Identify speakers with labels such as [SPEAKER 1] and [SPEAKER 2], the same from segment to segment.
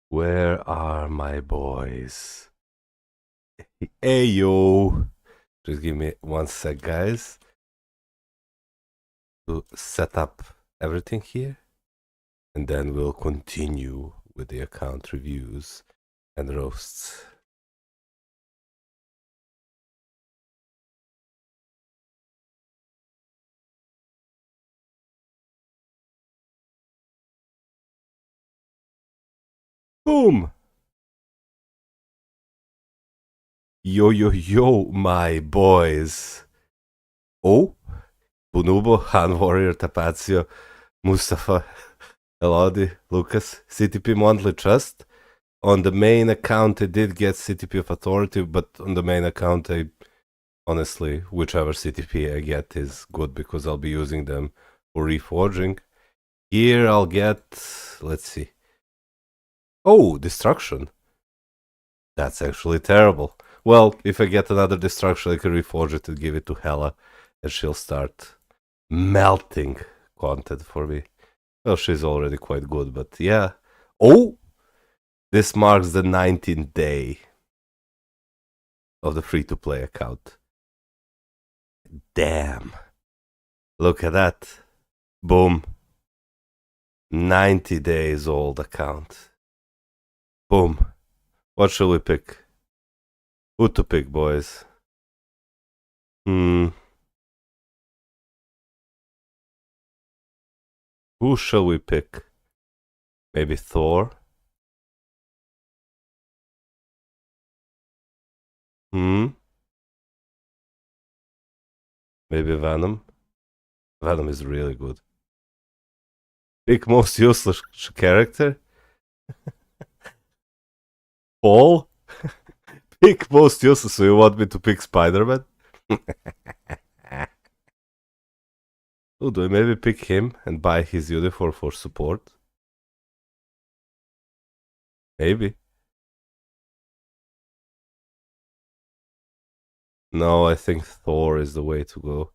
[SPEAKER 1] Where are my boys? Hey yo! Just give me 1 sec, guys, to set up everything here, and then we'll continue with the account reviews and roasts. Boom! Yo yo yo, my boys! Oh, Bonubo, Han Warrior, Tapazio, Mustafa, Elodie, Lucas, CTP Monthly Trust. On the main account, I did get CTP of Authority, but on the main account, honestly, whichever CTP I get is good because I'll be using them for reforging. Here I'll get, let's see. Oh, Destruction. That's actually terrible. Well, if I get another Destruction, I can reforge it and give it to Hela, and she'll start melting content for me. Well, she's already quite good, but yeah. Oh! This marks the 19th day of the free-to-play account. Damn. Look at that. Boom. 90 days old account. Boom. What shall we pick? Who to pick, boys? Who shall we pick? Maybe Thor? Maybe Venom? Venom is really good. Pick most useless character? Paul? Pick most useless, so you want me to pick Spider-Man? Oh, do I maybe pick him and buy his uniform for support? Maybe. No, I think Thor is the way to go.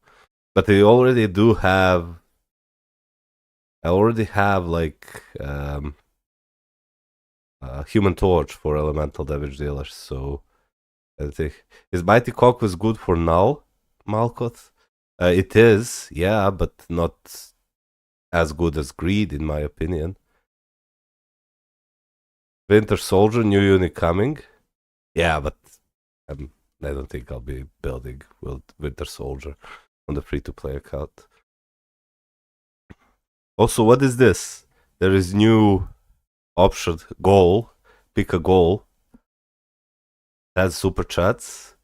[SPEAKER 1] But I already have like Human Torch for elemental damage dealers, so I think is Mighty Cock was good for now, Malkoth. It is, yeah, but not as good as Greed in my opinion. Winter Soldier, new unit coming. Yeah, but I don't think I'll be building Winter Soldier on the free-to-play account. Also, what is this? There is new option, goal. Pick a goal. Has super chats.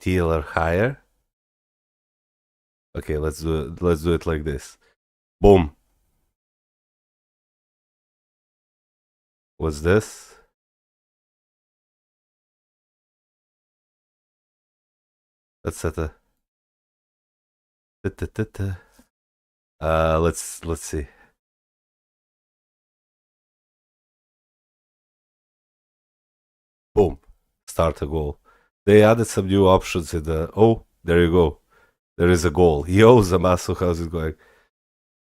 [SPEAKER 1] TL or higher. Okay, let's do it like this. Boom. What's this? Let's set a. Let's see. Boom. Start a goal. They added some new options in the. Oh, there you go. There is a goal. Yo, Zamasu, how's it going?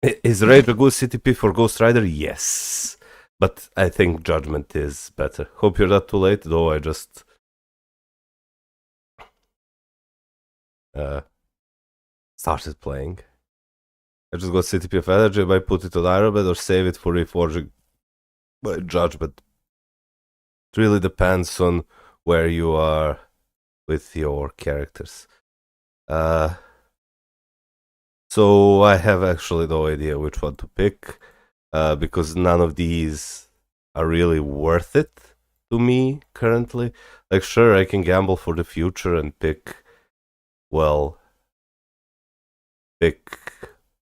[SPEAKER 1] Is Rage a good CTP for Ghost Rider? Yes. But I think Judgment is better. Hope you're not too late, though I just started playing. I just got CTP of Energy. I might put it on Ironman or save it for reforging my Judgment. It really depends on where you are with your characters. So I have actually no idea which one to pick, because none of these are really worth it to me currently. Like, sure, I can gamble for the future and pick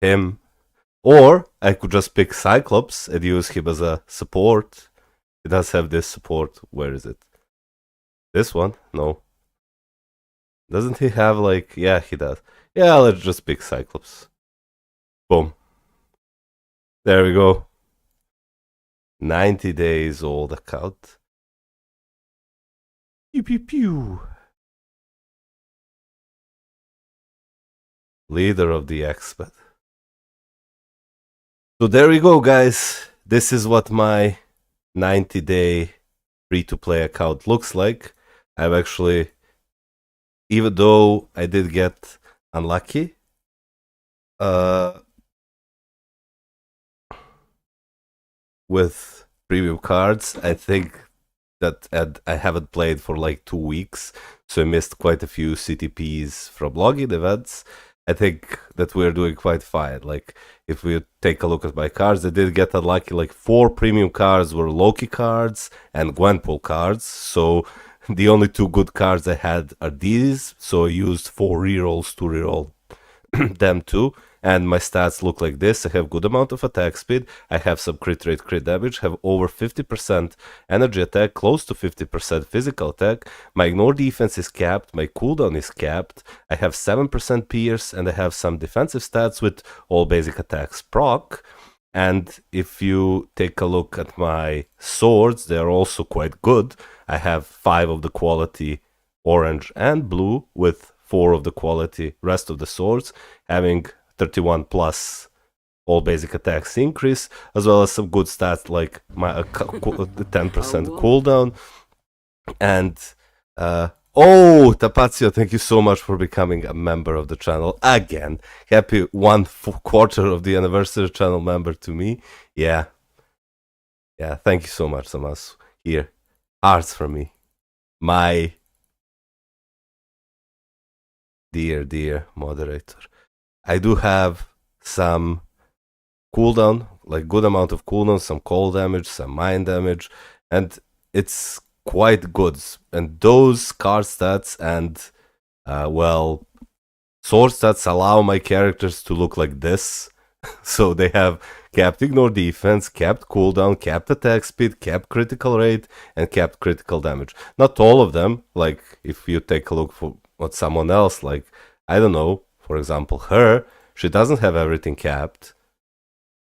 [SPEAKER 1] him, or I could just pick Cyclops and use him as a support. It does have this support. Where is it? This one? No. Doesn't he have like... Yeah, he does. Yeah, let's just pick Cyclops. Boom. There we go. 90 days old account. Pew pew pew. Leader of the X-Men. So there we go, guys. This is what my 90-day free-to-play account looks like. I've actually, even though I did get unlucky, with premium cards, I think that I haven't played for like 2 weeks, so I missed quite a few CTPs from login events. I think that we're doing quite fine. Like, if we take a look at my cards, I did get unlucky. Like, 4 premium cards were Loki cards and Gwenpool cards, so the only 2 good cards I had are these, so I used 4 rerolls to reroll them too. And my stats look like this. I have good amount of attack speed, I have some crit rate, crit damage, have over 50% energy attack, close to 50% physical attack, my ignore defense is capped, my cooldown is capped, I have 7% pierce, and I have some defensive stats with all basic attacks proc. And if you take a look at my swords, they're also quite good. I have 5 of the quality orange and blue, with 4 of the quality rest of the swords, having 31 plus all basic attacks increase, as well as some good stats like my 10% cooldown. And oh, Tapazio, thank you so much for becoming a member of the channel again. Happy 1/4 of the anniversary channel member to me. Yeah, thank you so much, Samas. Here, hearts for me, my dear moderator. I do have some cooldown, like good amount of cooldown, some cold damage, some mind damage, and it's quite good. And those card stats and, well, sword stats allow my characters to look like this. So they have capped ignore defense, capped cooldown, capped attack speed, capped critical rate, and capped critical damage. Not all of them, like if you take a look for what someone else, like, I don't know, for example, her, she doesn't have everything capped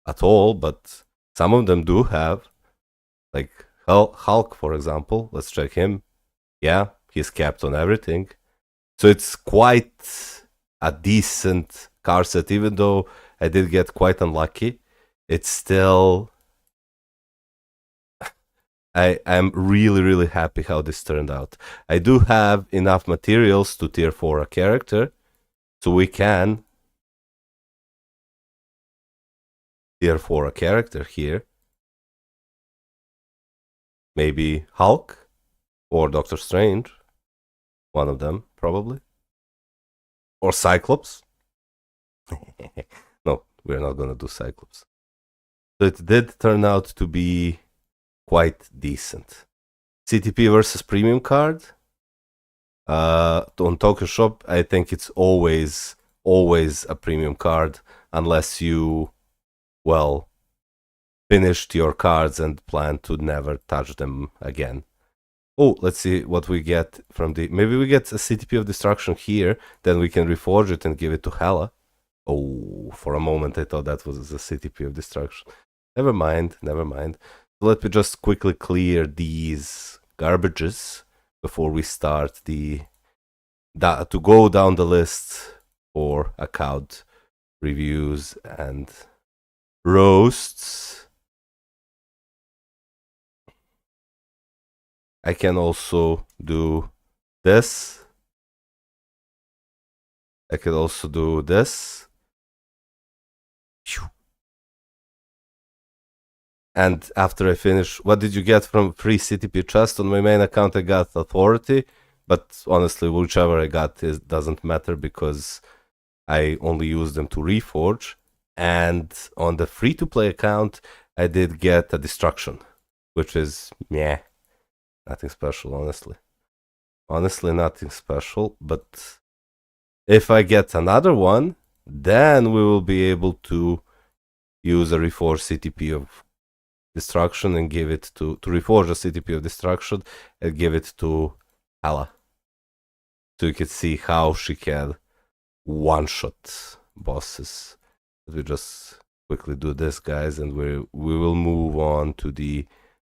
[SPEAKER 1] at all, but some of them do have. Like Hulk, for example, let's check him. Yeah, he's capped on everything. So it's quite a decent card set, even though I did get quite unlucky. It's still, I'm really happy how this turned out. I do have enough materials to tier 4 a character, so we can tier 4 a character here. Maybe Hulk or Doctor Strange, one of them probably, or Cyclops. No, we're not gonna do Cyclops. So it did turn out to be quite decent. CTP versus premium card. On Tokyo Shop, I think it's always a premium card, unless you, well, finished your cards and plan to never touch them again. Oh, let's see what we get from the... Maybe we get a CTP of Destruction here, then we can reforge it and give it to Hela. Oh, for a moment I thought that was a CTP of Destruction. Never mind. Let me just quickly clear these garbages before we start to go down the list for account reviews and roasts. I can also do this. I could also do this. And after I finish, what did you get from free CTP chest? On my main account I got authority, but honestly whichever I got doesn't matter because I only use them to reforge. And on the free to play account I did get a destruction, which is meh, nothing special, honestly. Honestly, nothing special, but if I get another one, then we will be able to use a reforge CTP of Destruction and give it to reforge a CTP of Destruction and give it to Hela. So you can see how she can one-shot bosses. Let me just quickly do this, guys, and we will move on to the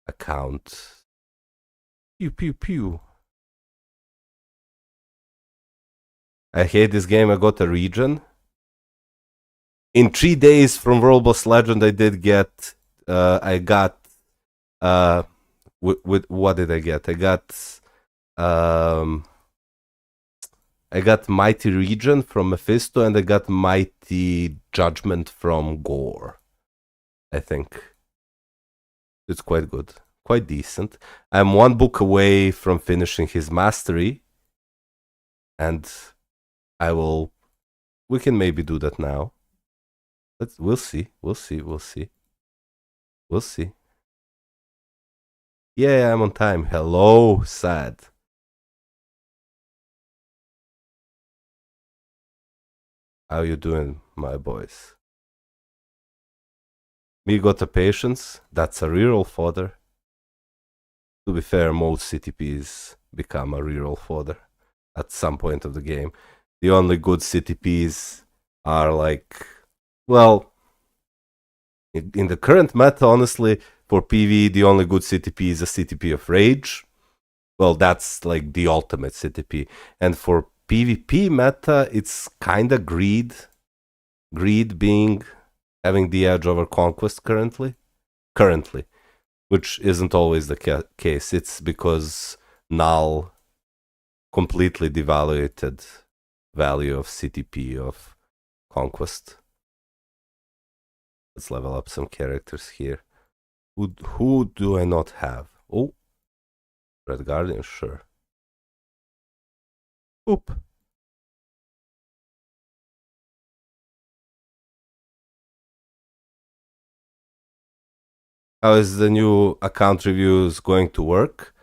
[SPEAKER 1] account. Pew. I hate this game. I got a region. in 3 days from World Boss Legend, I did get. I got. With what did I get? I got Mighty Region from Mephisto, and I got Mighty Judgment from Gore. I think it's quite good, quite decent. I'm 1 book away from finishing his mastery, and we can maybe do that now. We'll see. Yeah, I'm on time. Hello, Sad. How you doing, my boys? Me got a patience. That's a reroll fodder. To be fair, most CTPs become a reroll fodder at some point of the game. The only good CTPs are like, well, in the current meta, honestly, for PvE, the only good CTP is a CTP of Rage. Well, that's like the ultimate CTP. And for PvP meta, it's kind of Greed. Greed being having the edge over Conquest currently, which isn't always the case. It's because Null completely devaluated value of CTP of Conquest. Let's level up some characters here. Who do I not have? Oh, Red Guardian, sure. Oop. How is the new account reviews going to work?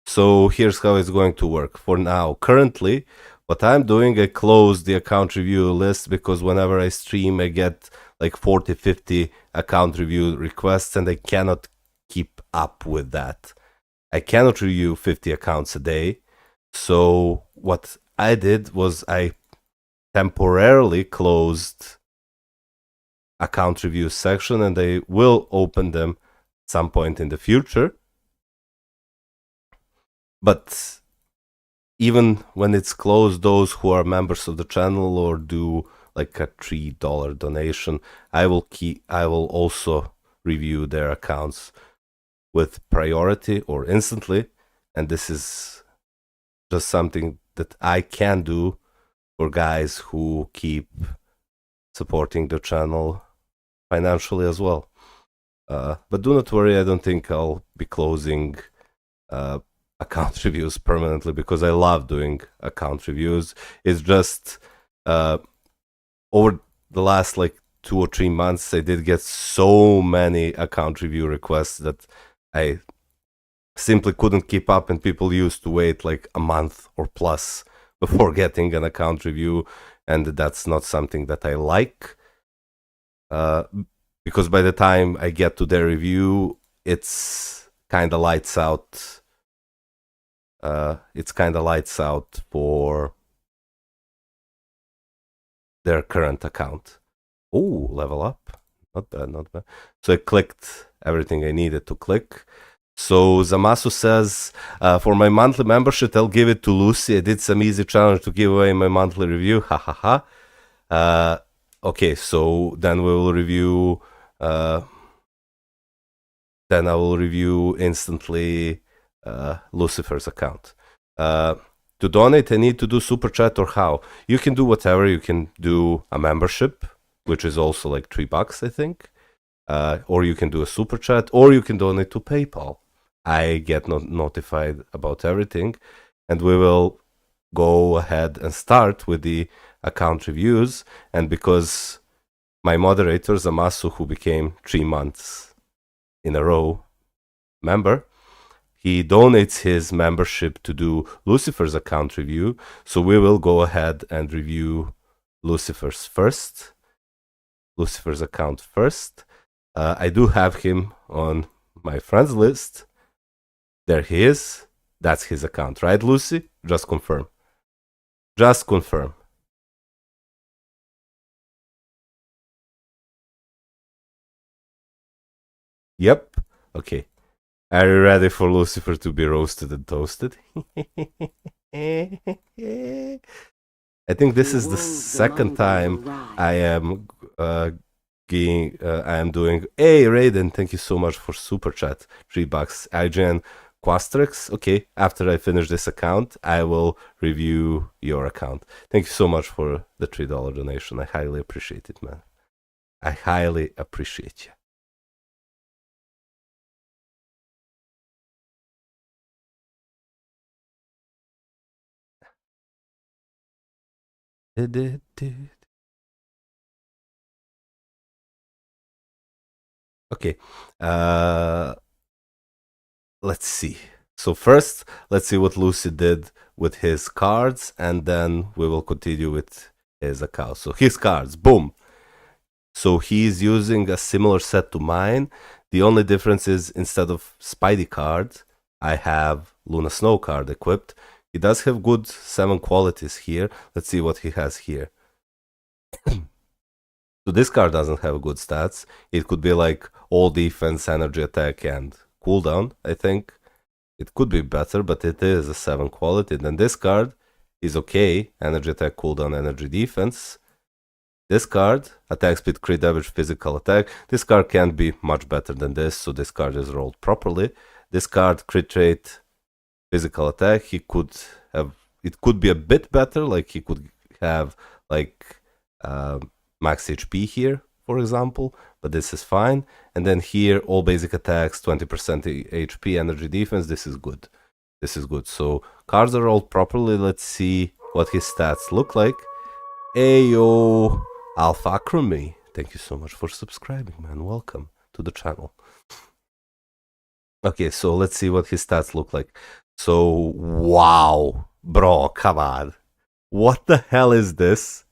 [SPEAKER 1] So here's how it's going to work for now. Currently, what I'm doing, I close the account review list because whenever I stream, I get like 40, 50 account review requests, and I cannot keep up with that. I cannot review 50 accounts a day. So what I did was I temporarily closed account review section, and I will open them at some point in the future. But even when it's closed, those who are members of the channel or do like a $3 donation, I will also review their accounts with priority or instantly. And this is just something that I can do for guys who keep supporting the channel financially as well. But do not worry, I don't think I'll be closing account reviews permanently because I love doing account reviews. It's just over the last like 2 or 3 months, I did get so many account review requests that I simply couldn't keep up, and people used to wait like a month or plus before getting an account review, and that's not something that I like. Because by the time I get to their review, it's kind of lights out. It's kind of lights out for their current account. Oh, level up. Not bad, not bad. So I clicked everything I needed to click. So Zamasu says, for my monthly membership, I'll give it to Lucy. I did some easy challenge to give away my monthly review. Ha ha ha. Okay, so then we will review. Then I will review instantly Lucifer's account. To donate, I need to do super chat or how? You can do whatever. You can do a membership, which is also like $3, I think. Or you can do a super chat, or you can donate to PayPal. I get notified about everything, and we will go ahead and start with the account reviews. And because my moderator, Zamasu, who became 3 months in a row member, he donates his membership to do Lucifer's account review. So we will go ahead and review Lucifer's account first. I do have him on my friends list. There he is. That's his account, right, Lucy? Just confirm. Just confirm. Yep. Okay. Are you ready for Lucifer to be roasted and toasted? I think this is the second time I am I am doing. Hey, Raiden, thank you so much for super chat. $3. IGN Quastrix. Okay, after I finish this account, I will review your account. Thank you so much for the $3 donation. I highly appreciate it, man. I highly appreciate you. Okay. Let's see. So first, let's see what Lucy did with his cards, and then we will continue with his account. So his cards, boom. So he's using a similar set to mine. The only difference is instead of Spidey card, I have Luna Snow card equipped. He does have good 7 qualities here. Let's see what he has here. So this card doesn't have good stats. It could be like all defense, energy attack, and cooldown, I think. It could be better, but it is a 7 quality. Then this card is okay. Energy attack, cooldown, energy defense. This card, attack speed, crit damage, physical attack. This card can't be much better than this, so this card is rolled properly. This card, crit rate, physical attack. He could have, it could be a bit better, like he could have like max HP here, for example, but this is fine. And then here, all basic attacks, 20% HP, energy defense. This is good. This is good. So cards are rolled properly. Let's see what his stats look like. Ayo, Alpha Acrome. Thank you so much for subscribing, man. Welcome to the channel. Okay, so let's see what his stats look like. So, wow. Bro, come on. What the hell is this?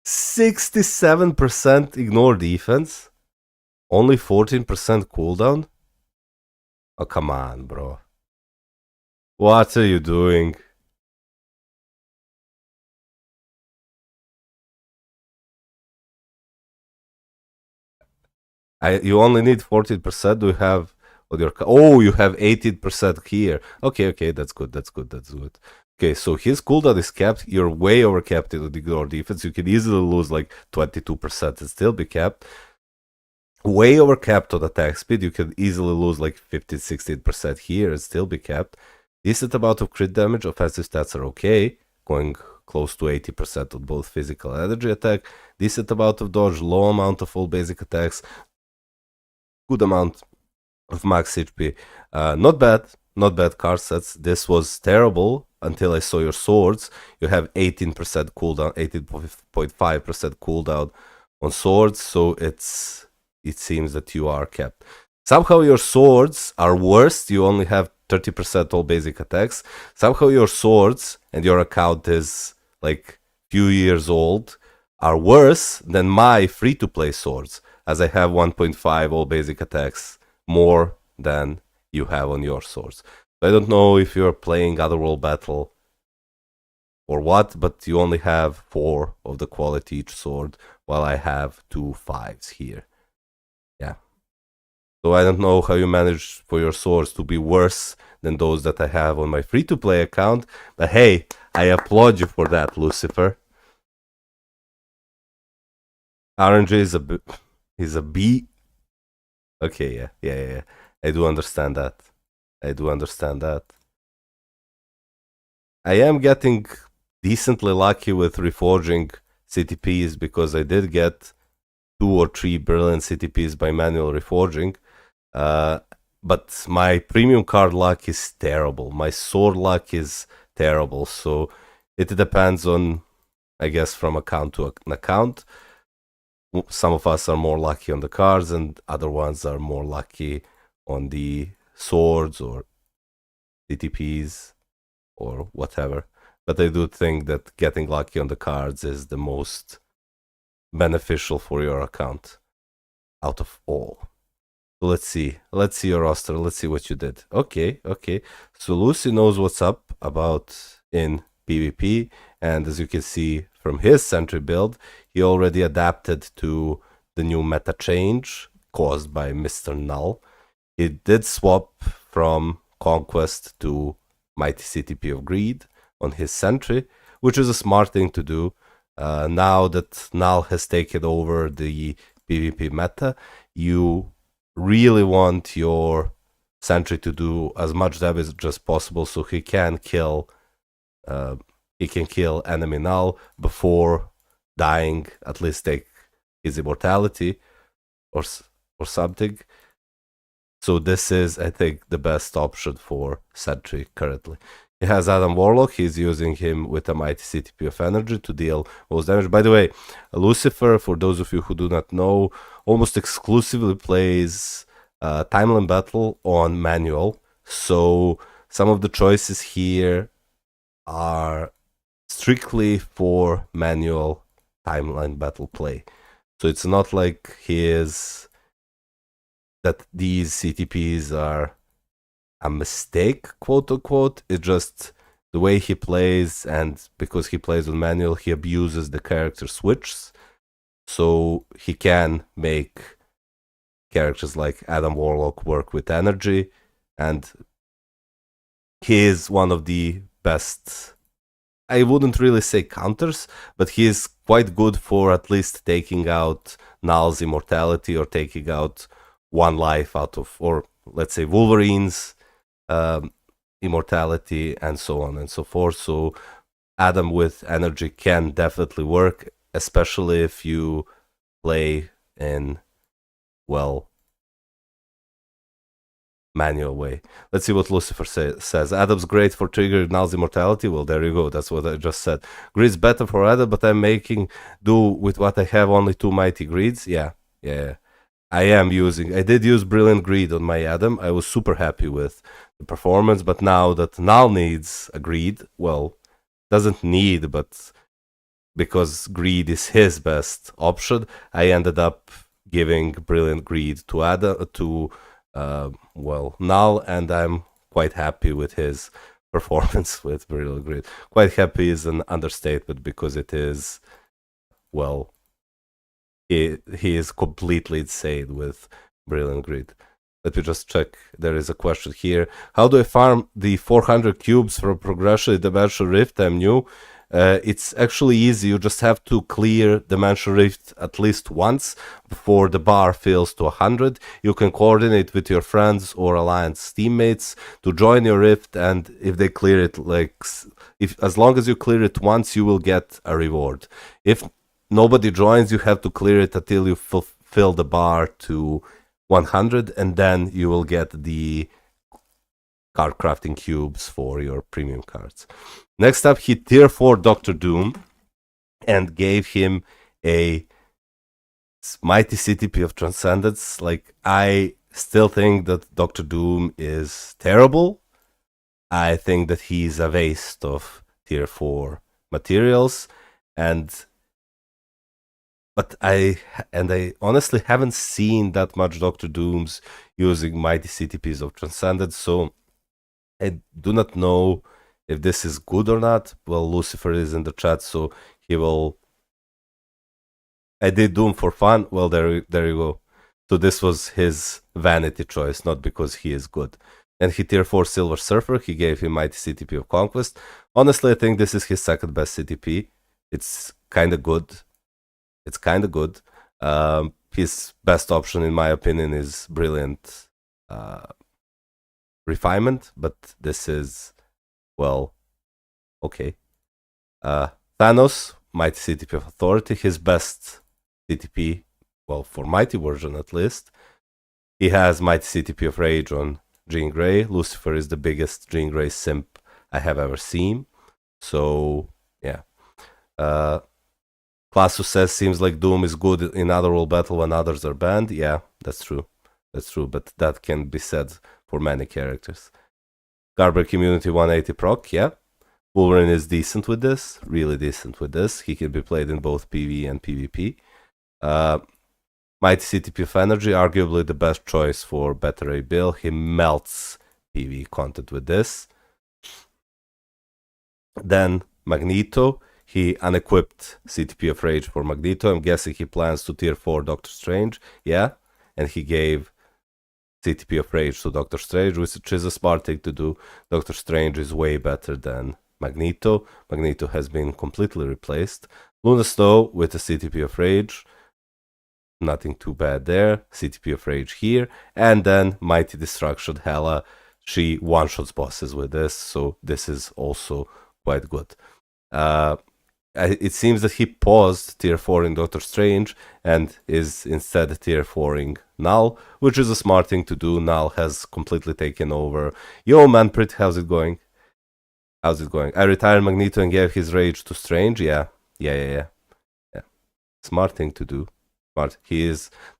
[SPEAKER 1] 67% ignore defense. Only 14% cooldown? Oh, come on, bro. What are you doing? You only need 14%. Do you have on your? Oh, you have 18% here. Okay, that's good. That's good. That's good. Okay, so his cooldown is capped. You're way over capped in the ignore defense. You can easily lose like 22% and still be capped. Way over capped on attack speed. You can easily lose like 15-16% here and still be capped. Decent amount of crit damage. Offensive stats are okay, going close to 80% on both physical and energy attack. Decent amount of dodge, low amount of all basic attacks, good amount of max HP. Not bad card sets. This was terrible until I saw your swords. You have 18% cooldown, 18.5% cooldown on swords, so it seems that you are capped. Somehow your swords are worse. You only have 30% all basic attacks. Somehow your swords and your account is like few years old are worse than my free-to-play swords, as I have 1.5 all basic attacks more than you have on your swords. I don't know if you're playing Otherworld Battle or what, but you only have 4 of the quality each sword, while I have 2 5s here. Yeah. So I don't know how you manage for your swords to be worse than those that I have on my free-to-play account, but hey, I applaud you for that, Lucifer. RNG is a B. Okay, yeah. I do understand that. I am getting decently lucky with reforging CTPs because I did get 2 or 3 brilliant CTPs by manual reforging. But my premium card luck is terrible. My sword luck is terrible. So it depends on, I guess, from account to an account. Some of us are more lucky on the cards and other ones are more lucky on the swords or CTPs or whatever. But I do think that getting lucky on the cards is the most beneficial for your account out of all. So let's see your roster. Let's see what you did. Okay. So Lucy knows what's up about in PvP, and as you can see from his sentry build, he already adapted to the new meta change caused by Mr. Null. He did swap from Conquest to Mighty CTP of Greed on his sentry, which is a smart thing to do. Now that Null has taken over the PvP meta, you really want your sentry to do as much damage as possible so he can kill enemy Null before dying, at least take his immortality or something. So this is, I think, the best option for sentry currently. He has Adam Warlock. He's using him with a mighty CTP of energy to deal most damage. By the way, Lucifer, for those of you who do not know, almost exclusively plays Timeline Battle on manual. So some of the choices here are strictly for manual Timeline Battle play. So it's not like that these CTPs are a mistake, quote unquote. It's just the way he plays, and because he plays on manual, he abuses the character switches. So he can make characters like Adam Warlock work with energy, and he is one of the best. I wouldn't really say counters, but he is quite good for at least taking out Null's immortality or taking out one life out of, or let's say Wolverine's immortality and so on and so forth. So Adam with energy can definitely work, especially if you play in, well, manual way. Let's see what Lucifer says. Adam's great for triggering Null's immortality. Well, there you go. That's what I just said. Greed's better for Adam, but I'm making do with what I have, only 2 mighty greeds. Yeah. I did use Brilliant Greed on my Adam. I was super happy with the performance, but now that Null needs a greed, well, doesn't need, but because greed is his best option, I ended up giving Brilliant Greed to Adam, Null, and I'm quite happy with his performance with Brilliant Greed. Quite happy is an understatement, because it is, well, he is completely insane with Brilliant Greed. Let me just check. There is a question here. How do I farm the 400 cubes from progression in Dimension Rift? I'm new. It's actually easy. You just have to clear Dimension Rift at least once before the bar fills to 100. You can coordinate with your friends or alliance teammates to join your rift, and if they clear it, as long as you clear it once, you will get a reward. If nobody joins, you have to clear it until you fill the bar to 100, and then you will get the card crafting cubes for your premium cards. Next up, he tier 4 Dr. Doom and gave him a mighty CTP of Transcendence. I still think that Dr. Doom is terrible. I think that he's a waste of tier 4 materials, but I honestly haven't seen that much Dr. Dooms using mighty CTPs of Transcendence, so I do not know if this is good or not. Well, Lucifer is in the chat, so he will. I did Doom for fun. Well, there you go. So this was his vanity choice, not because he is good. And he tier 4 Silver Surfer. He gave him mighty CTP of Conquest. Honestly, I think this is his second best CTP. It's kind of good. His best option, in my opinion, is Brilliant Refinement, but this is, well, okay. Thanos, Mighty CTP of Authority, his best CTP, well, for Mighty version at least. He has Mighty CTP of Rage on Jean Grey. Lucifer is the biggest Jean Grey simp I have ever seen. So, yeah. Classus says, seems like Doom is good in Otherworld battle when others are banned. Yeah, that's true. But that can be said for many characters. Garber Community 180 proc, yeah. Wolverine is decent with this, really decent with this. He can be played in both PvE and PvP. Mighty CTP of Energy, arguably the best choice for Better A Bill. He melts PvE content with this. Then Magneto, he unequipped CTP of Rage for Magneto. I'm guessing he plans to tier 4 Doctor Strange, yeah. And he gave CTP of Rage to Doctor Strange, which is a smart thing to do. Doctor Strange is way better than Magneto. Magneto has been completely replaced. Luna Snow with a CTP of Rage. Nothing too bad there. CTP of Rage here. And then Mighty Destruction Hela. She one-shots bosses with this, so this is also quite good. It seems that he paused tier 4 in Doctor Strange and is instead tier 4ing Null, which is a smart thing to do. Null has completely taken over. Yo, Manprit, how's it going? How's it going? I retired Magneto and gave his rage to Strange. Yeah. Smart thing to do. Smart.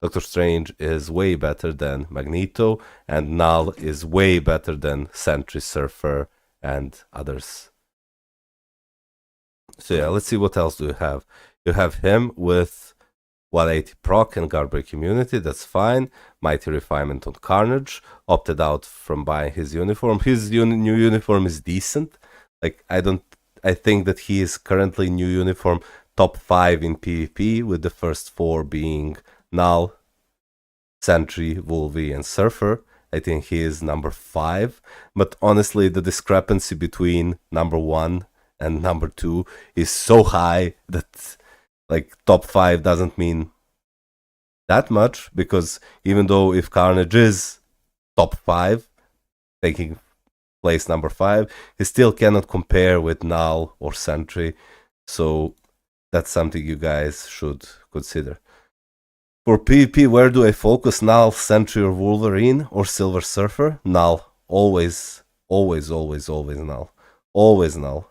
[SPEAKER 1] Doctor Strange is way better than Magneto, and Null is way better than Sentry, Surfer, and others. So yeah, let's see what else do you have. You have him with 180 proc and guard break immunity, that's fine. Mighty Refinement on Carnage. Opted out from buying his uniform. His new uniform is decent. Like, I think that he is currently new uniform top 5 in PvP, with the first 4 being Null, Sentry, Wolvie, and Surfer. I think he is number 5. But honestly, the discrepancy between number 1 and number 2 is so high that like top 5 doesn't mean that much, because even though if Carnage is top 5, taking place number 5, he still cannot compare with Null or Sentry. So that's something you guys should consider. For PvP, where do I focus? Null, Sentry, or Wolverine, or Silver Surfer? Null. Always Null. Always Null.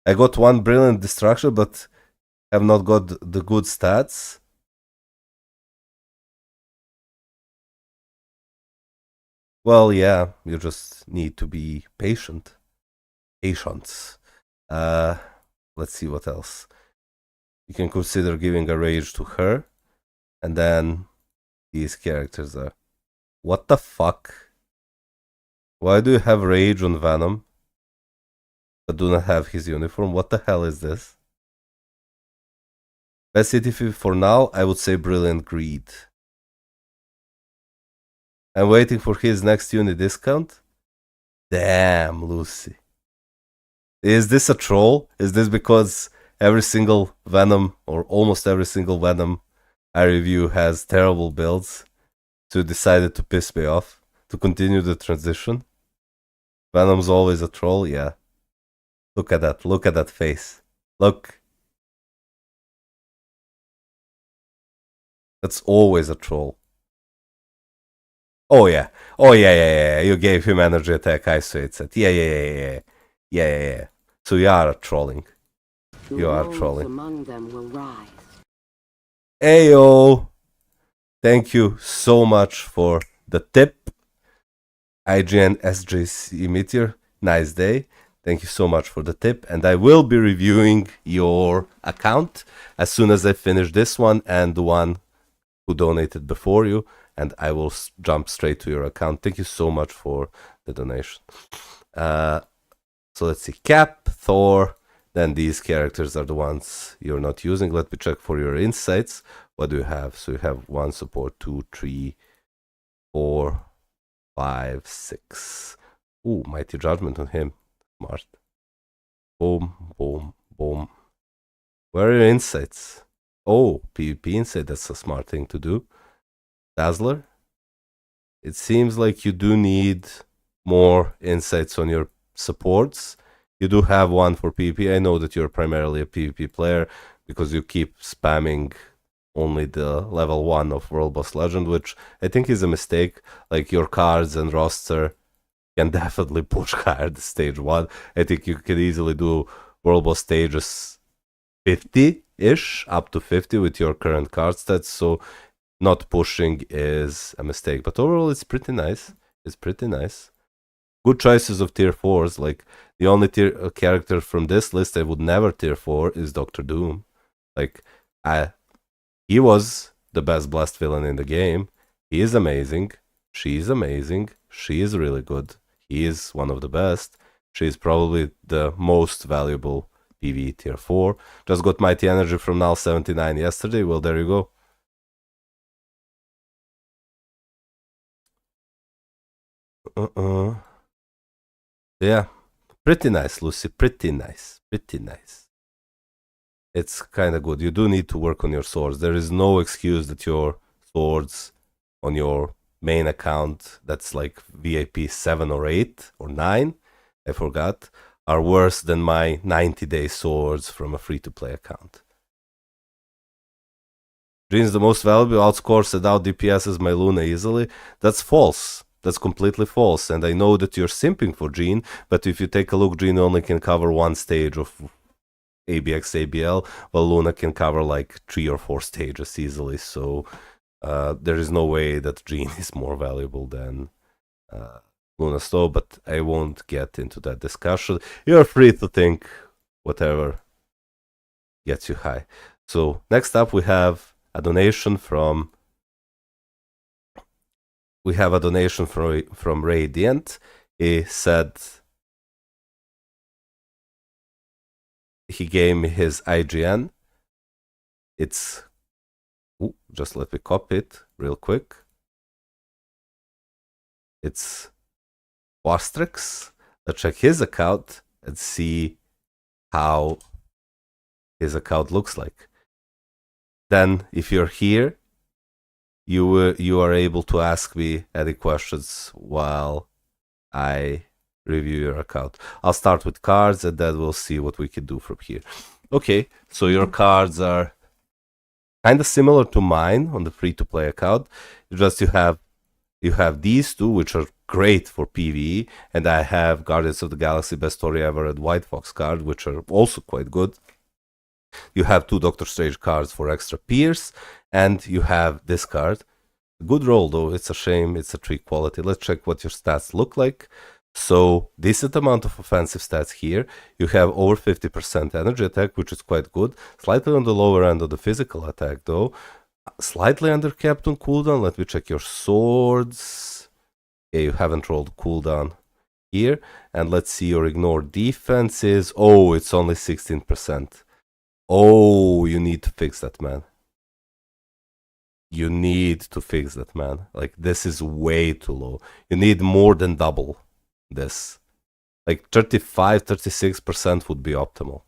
[SPEAKER 1] I got one brilliant destruction, but have not got the good stats. Well, yeah, you just need to be patient. Patience. Let's see what else. You can consider giving a rage to her, and then these characters are... What the fuck? Why do you have rage on Venom, but do not have his uniform? What the hell is this? Best CTF for now, I would say Brilliant Greed. I'm waiting for his next unit discount. Damn, Lucy. Is this a troll? Is this because every single Venom, or almost every single Venom I review has terrible builds, so you decided to piss me off, to continue the transition? Venom's always a troll? Yeah. Look at that face. Look. That's always a troll. Oh yeah. You gave him energy attack, I saw it said. Yeah. So you are trolling. You are trolling. Among them will rise. Ayo! Thank you so much for the tip. IGN SJC Meteor, nice day. Thank you so much for the tip, and I will be reviewing your account as soon as I finish this one and the one who donated before you, and I will jump straight to your account. Thank you so much for the donation. So let's see, Cap, Thor, then these characters are the ones you're not using. Let me check for your insights. What do you have? So you have 1 support, 2, 3, 4, 5, 6. Ooh, Mighty Judgment on him. Smart. Boom. Where are your insights? Oh, PvP insight, that's a smart thing to do. Dazzler? It seems like you do need more insights on your supports. You do have one for PvP. I know that you're primarily a PvP player because you keep spamming only the level 1 of World Boss Legend, which I think is a mistake. Like, your cards and roster can definitely push higher the stage 1. I think you can easily do World Boss stages 50-ish, up to 50 with your current card stats, so not pushing is a mistake. But overall, it's pretty nice. Good choices of tier 4s. Like, the only character from this list I would never tier 4 is Doctor Doom. Like, he was the best blast villain in the game. He is amazing. She is amazing. She is really good. He is one of the best. She is probably the most valuable PvE tier 4. Just got Mighty Energy from Null 79 yesterday. Well, there you go. Yeah. Pretty nice, Lucy. Pretty nice. it's kind of good. You do need to work on your swords. There is no excuse that your swords on your main account, that's like VIP 7 or 8 or 9, I forgot, are worse than my 90-day swords from a free-to-play account. Green is the most valuable, outscores and out DPSs my Luna easily. That's false. That's completely false. And I know that you're simping for Jean, but if you take a look, Jean only can cover one stage of ABX ABL, while Luna can cover like 3 or 4 stages easily. So there is no way that Jean is more valuable than Luna Slow, but I won't get into that discussion. You're free to think whatever gets you high. So next up we have a donation from Radiant. He said he gave me his IGN. It's just let me copy it real quick. It's Wastrix. Let's check his account and see how his account looks like. Then, if you're here, you are able to ask me any questions while I review your account. I'll start with cards, and then we'll see what we can do from here. Okay, so your cards are kind of similar to mine on the free-to-play account. Just you have these two, which are great for PvE, and I have Guardians of the Galaxy Best Story Ever and White Fox card, which are also quite good. You have 2 Doctor Strange cards for extra Pierce, and you have this card. Good roll though, it's a shame, it's a 3 quality. Let's check what your stats look like. So, decent amount of offensive stats here. You have over 50% energy attack, which is quite good. Slightly on the lower end of the physical attack though. Slightly undercapped on cooldown. Let me check your swords. Okay, you haven't rolled cooldown here. And let's see your ignore defenses. Oh, it's only 16%. Oh, you need to fix that, man. You need to fix that, man. Like, this is way too low. You need more than double this. Like, 35, 36% would be optimal.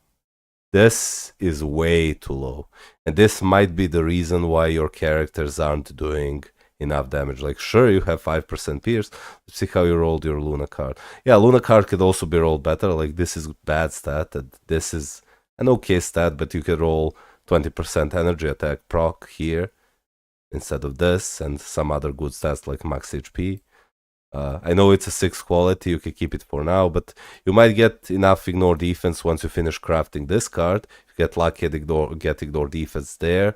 [SPEAKER 1] This is way too low. And this might be the reason why your characters aren't doing enough damage. Like, sure, you have 5% pierce. Let's see how you rolled your Luna card. Yeah, Luna card could also be rolled better. Like, this is bad stat, and this is an okay stat, but you could roll 20% energy attack proc here instead of this, and some other good stats like max HP. I know it's a 6 quality, you can keep it for now, but you might get enough ignore defense once you finish crafting this card. If you get lucky and get ignore defense there,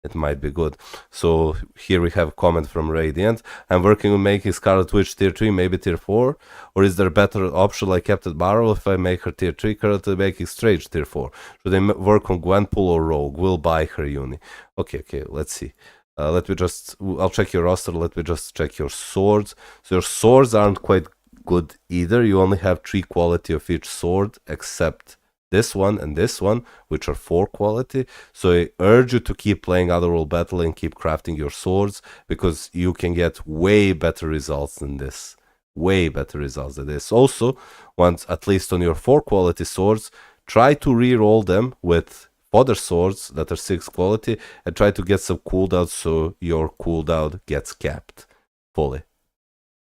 [SPEAKER 1] it might be good. So here we have a comment from Radiant. I'm working on making Scarlet Witch tier 3, maybe tier 4. Or is there a better option like Captain Marvel if I make her tier 3? Currently making Strange tier 4. Should I work on Gwenpool or Rogue? Will buy her uni. Okay, let's see. I'll check your roster. Let me just check your swords. So your swords aren't quite good either. You only have 3 quality of each sword, except this one and this one, which are 4 quality. So I urge you to keep playing Otherworld Battle and keep crafting your swords, because you can get way better results than this. Way better results than this. Also, once, at least on your 4 quality swords, try to re-roll them with other swords that are 6 quality and try to get some cooldown so your cooldown gets capped fully.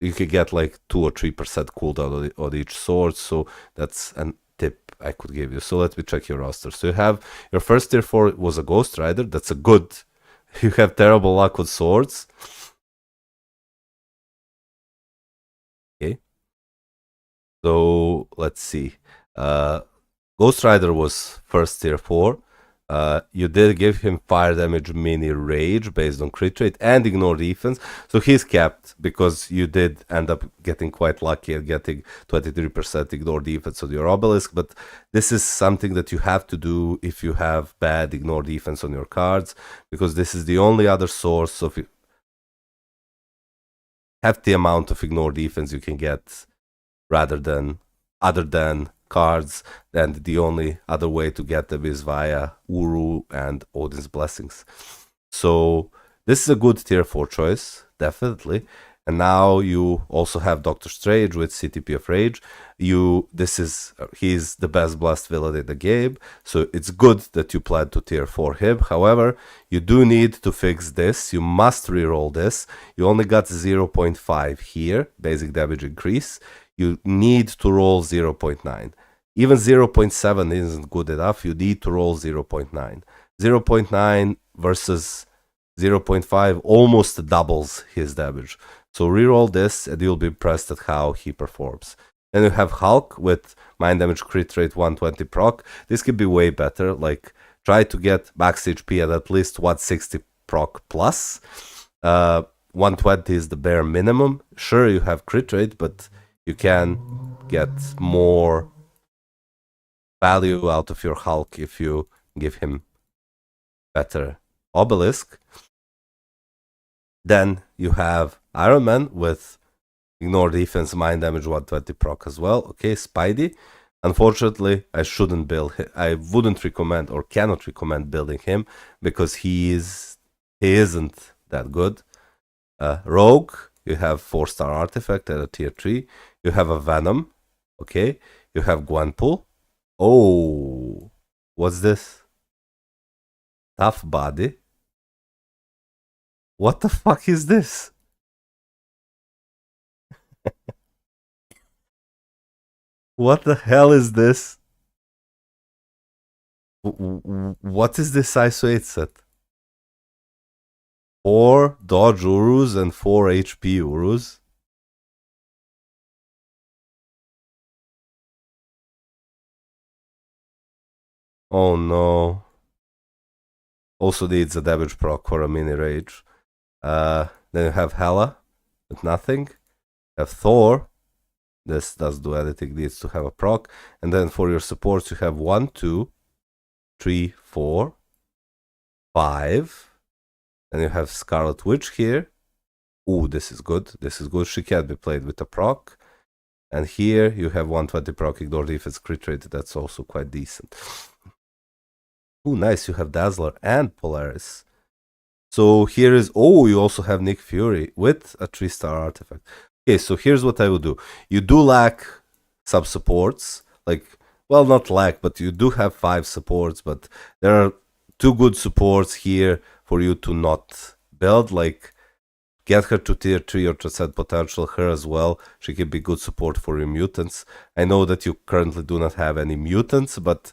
[SPEAKER 1] You can get like 2 or 3% cooldown on each sword, so that's a tip I could give you. So let me check your roster. So you have your first tier 4 was a Ghost Rider. That's a good. You have terrible luck with swords. Okay. So let's see. Ghost Rider was first tier 4. You did give him fire damage mini rage based on crit rate and ignore defense, so he's capped because you did end up getting quite lucky at getting 23% ignore defense on your obelisk. But this is something that you have to do if you have bad ignore defense on your cards, because this is the only other source of hefty amount of ignore defense you can get other than cards, and the only other way to get them is via Uru and Odin's Blessings. So this is a good tier 4 choice, definitely. And now you also have Doctor Strange with CTP of Rage. He's the best blast villain in the game, so it's good that you plan to tier 4 him. However, you do need to fix this. You must reroll this. You only got 0.5 here, basic damage increase. You need to roll 0.9. Even 0.7 isn't good enough. You need to roll 0.9. 0.9 versus 0.5 almost doubles his damage. So reroll this and you'll be impressed at how he performs. Then you have Hulk with mind damage crit rate 120 proc. This could be way better. Like, try to get max HP at least 160 proc plus. 120 is the bare minimum. Sure, you have crit rate, but you can get more value out of your Hulk if you give him better obelisk. Then you have Iron Man with ignore defense, mind damage, 120 proc as well. Okay, Spidey. Unfortunately, I wouldn't recommend or cannot recommend building him because he isn't that good. Rogue, you have 4-star artifact at a tier 3. You have a Venom. Okay, you have Gwenpool. Oh, what's this? Tough body. What the fuck is this? What the hell is this? What is this ISO 8 set? 4 dodge Urus and 4 HP Urus. Oh no. Also needs a damage proc for a mini rage. Then you have Hela with nothing. You have Thor. This does do anything, needs to have a proc. And then for your supports, you have 1, 2, 3, 4, 5. And you have Scarlet Witch here. Ooh, this is good. This is good. She can be played with a proc. And here you have 120 proc, ignore defense, crit rate. That's also quite decent. Ooh, nice. You have Dazzler and Polaris. So here is, you also have Nick Fury with a 3-star artifact. Okay, so here's what I would do. You do lack some supports. Like, well, not lack, but you do have 5 supports, but there are 2 good supports here for you to not build. Like, get her to tier 3 or transcend potential, her as well. She can be good support for your mutants. I know that you currently do not have any mutants, but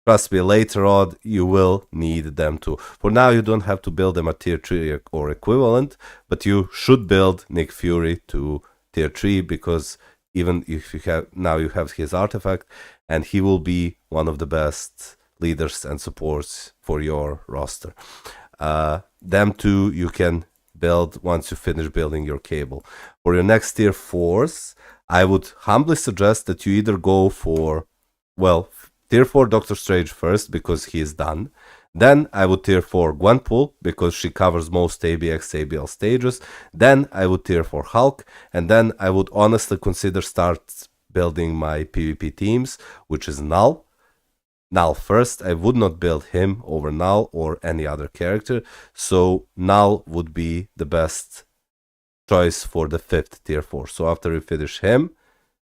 [SPEAKER 1] trust me, later on you will need them too. For now, you don't have to build them at tier 3 or equivalent, but you should build Nick Fury to tier 3 because even if you have his artifact, and he will be one of the best leaders and supports for your roster. Them two you can build once you finish building your cable. For your next tier 4s, I would humbly suggest that you either go for, well, tier 4 Doctor Strange first because he is done. Then I would tier 4 Gwenpool because she covers most ABX, ABL stages. Then I would tier 4 Hulk. And then I would honestly consider start building my PvP teams, which is Null. Null first. I would not build him over Null or any other character. So Null would be the best choice for the 5th tier 4. So after you finish him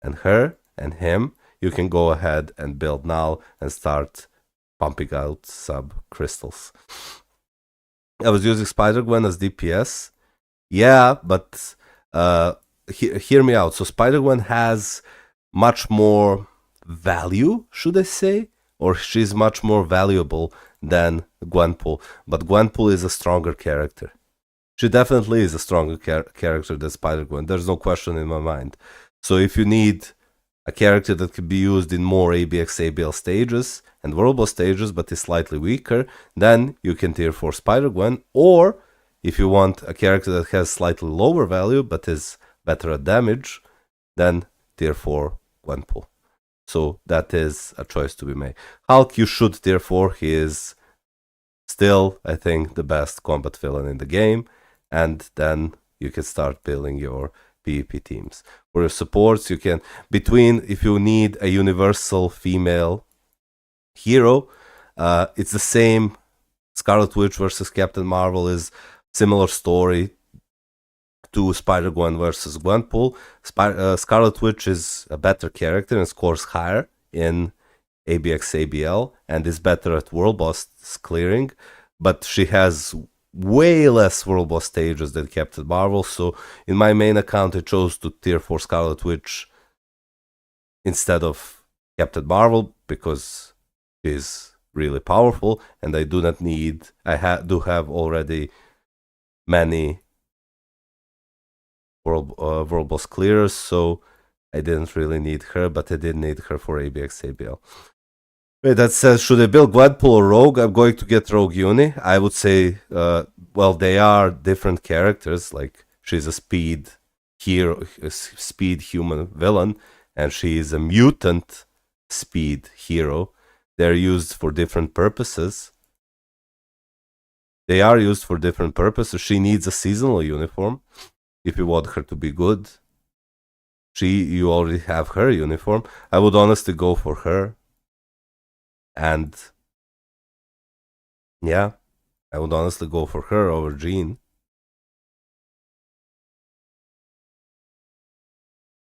[SPEAKER 1] and her and him, you can go ahead and build Null and start pumping out sub crystals. I was using Spider-Gwen as DPS. Yeah, but hear me out. So Spider-Gwen has much more value, should I say? Or she's much more valuable than Gwenpool. But Gwenpool is a stronger character. She definitely is a stronger character than Spider-Gwen. There's no question in my mind. So if you need a character that can be used in more ABX, ABL stages and verbal stages, but is slightly weaker, then you can tier 4 Spider-Gwen. Or if you want a character that has slightly lower value but is better at damage, then tier 4 Gwenpool. So that is a choice to be made. Hulk you should tier 4. He is still, I think, the best combat villain in the game. And then you can start building your PvP teams. For your supports, you can, if you need a universal female hero, it's the same. Scarlet Witch versus Captain Marvel is similar story to Spider-Gwen versus Gwenpool. Scarlet Witch is a better character and scores higher in ABX-ABL and is better at World Boss clearing, but she has way less World Boss stages than Captain Marvel, so in my main account I chose to tier 4 Scarlet Witch instead of Captain Marvel because she's really powerful and I do not need, do have already many World Boss clearers, so I didn't really need her, but I did need her for ABX-ABL. Wait, that says, should I build Gwenpool or Rogue? I'm going to get Rogue Uni. I would say, well, they are different characters. Like, she's a speed hero, a speed human villain, and she is a mutant speed hero. They're used for different purposes. They are used for different purposes. She needs a seasonal uniform if you want her to be good. You already have her uniform. I would honestly go for her. And yeah, I would honestly go for her over Jean.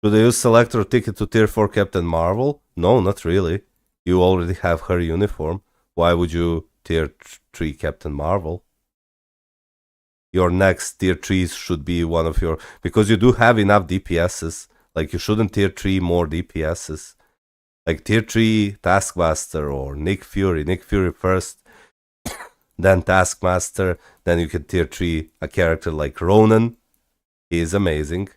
[SPEAKER 1] Should I use Selector Ticket to tier 4 Captain Marvel? No, not really. You already have her uniform. Why would you tier 3 Captain Marvel? Your next tier 3s should be one of your... Because you do have enough DPSs. Like, you shouldn't tier 3 more DPSs. Like tier 3 Taskmaster or Nick Fury. Nick Fury first, then Taskmaster. Then you can tier 3 a character like Ronan. He is amazing,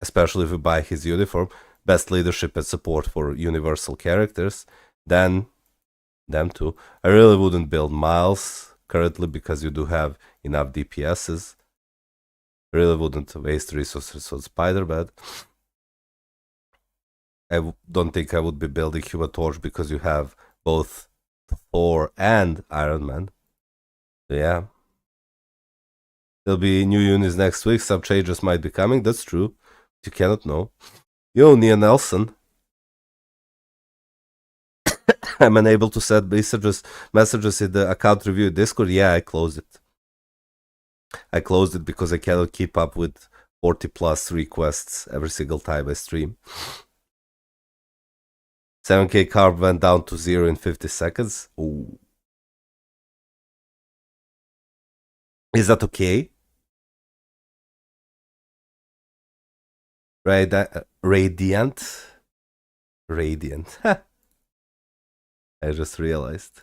[SPEAKER 1] especially if you buy his uniform. Best leadership and support for universal characters. Then them two. I really wouldn't build Miles currently because you do have enough DPSs. I really wouldn't waste resources on Spider-Man. I don't think I would be building Human Torch because you have both Thor and Iron Man. So yeah. There'll be new units next week. Some changes might be coming. That's true. You cannot know. Yo, Nia Nelson. I'm unable to send messages in the account review Discord. Yeah, I closed it. I closed it because I cannot keep up with 40 plus requests every single time I stream. 7k carb went down to 0 in 50 seconds. Ooh. Is that okay? Radiant? Radiant. I just realized.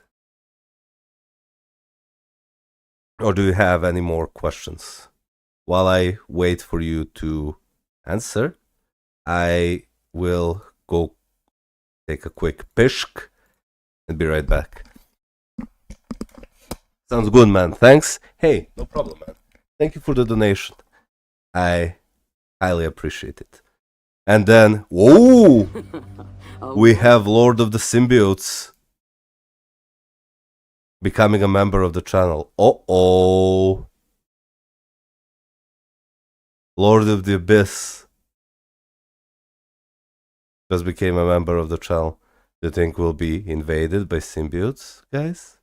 [SPEAKER 1] Or do you have any more questions? While I wait for you to answer, I will go take a quick pishk and be right back. Sounds good, man. Thanks. Hey, no problem, man. Thank you for the donation. I highly appreciate it. And then, whoa! We have Lord of the Symbiotes becoming a member of the channel. Uh-oh. Lord of the Abyss just became a member of the channel. Do you think we'll be invaded by symbiotes, guys?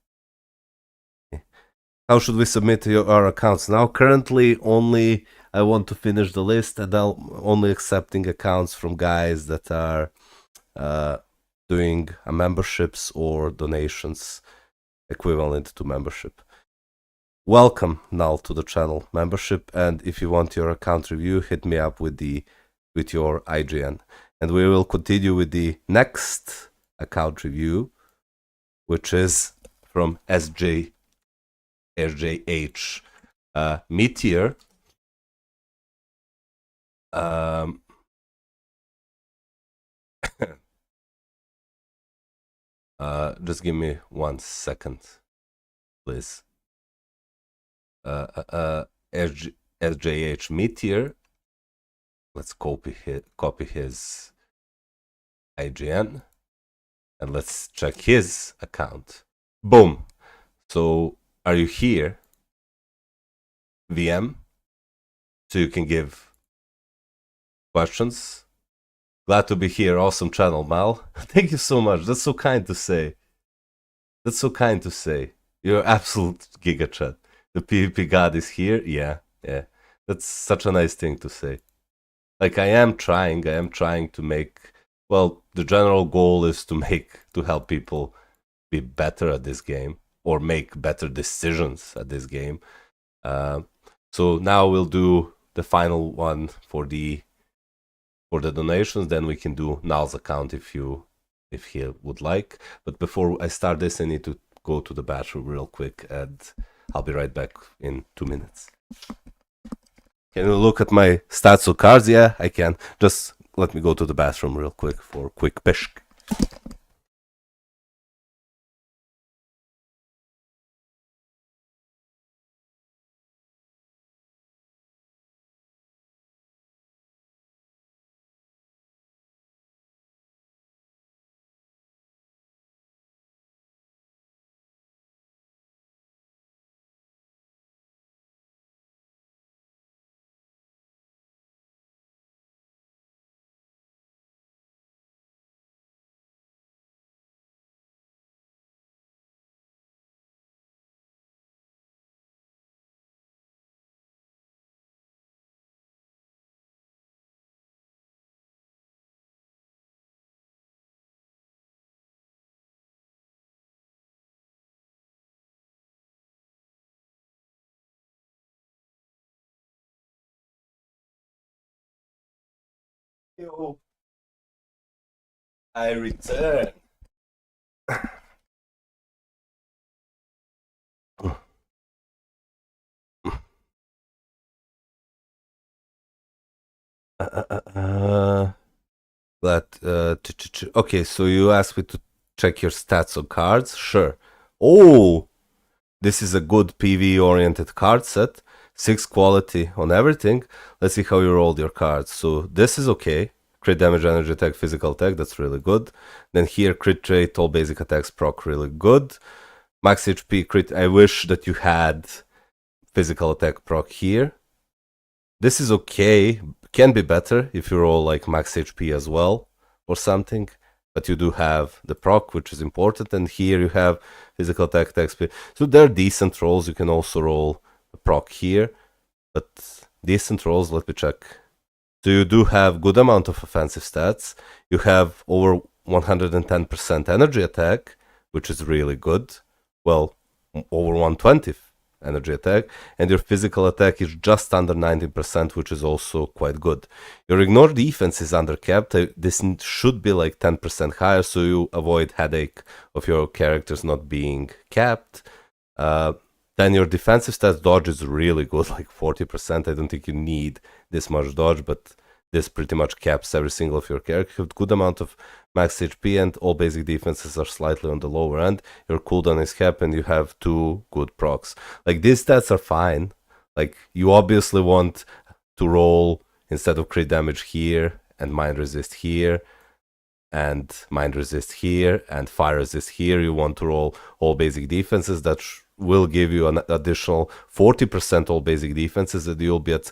[SPEAKER 1] How should we submit our accounts? Now, currently, only I want to finish the list, and I'm only accepting accounts from guys that are doing memberships or donations equivalent to membership. Welcome now to the channel membership, and if you want your account review, hit me up with your IGN. And we will continue with the next account review, which is from SJH Meteor. Just give me 1 second, please. SJH Meteor. Let's copy his IGN and let's check his account. Boom. So are you here, VM? So you can give questions. Glad to be here. Awesome channel, Mal. Thank you so much. That's so kind to say. That's so kind to say. You're absolute giga chat. The PvP god is here. Yeah. That's such a nice thing to say. Like I am trying to make, well, the general goal is to help people be better at this game or make better decisions at this game. So now we'll do the final one for the donations. Then we can do Nal's account if he would like. But before I start this, I need to go to the bathroom real quick, and I'll be right back in 2 minutes. Can you look at my stats or cards? Yeah, I can. Just let me go to the bathroom real quick for a quick pishk. Yo, I return. Okay, so you asked me to check your stats on cards? Sure. Oh, this is a good PvE oriented card set. 6 quality on everything. Let's see how you rolled your cards. So this is okay. Crit damage, energy attack, physical attack, that's really good. Then here, crit rate, all basic attacks proc, really good. Max HP, crit, I wish that you had physical attack proc here. This is okay, can be better if you roll like max HP as well or something, but you do have the proc, which is important, and here you have physical attack speed. So they're decent rolls. You can also roll a proc here, but decent rolls. Let me check. So you do have good amount of offensive stats. You have over 110% energy attack, which is really good. Well, over 120 energy attack, and your physical attack is just under 90%, which is also quite good. Your ignore defense is undercapped. This should be like 10% higher, so you avoid headache of your characters not being capped. Then your defensive stats dodge is really good, like 40%. I don't think you need this much dodge, but this pretty much caps every single of your characters. You have good amount of max HP, and all basic defenses are slightly on the lower end. Your cooldown is capped, and you have 2 good procs. Like, these stats are fine. Like, you obviously want to roll, instead of crit damage here, and mind resist here, and mind resist here, and fire resist here, you want to roll all basic defenses. That will give you an additional 40% all basic defenses, and you'll be at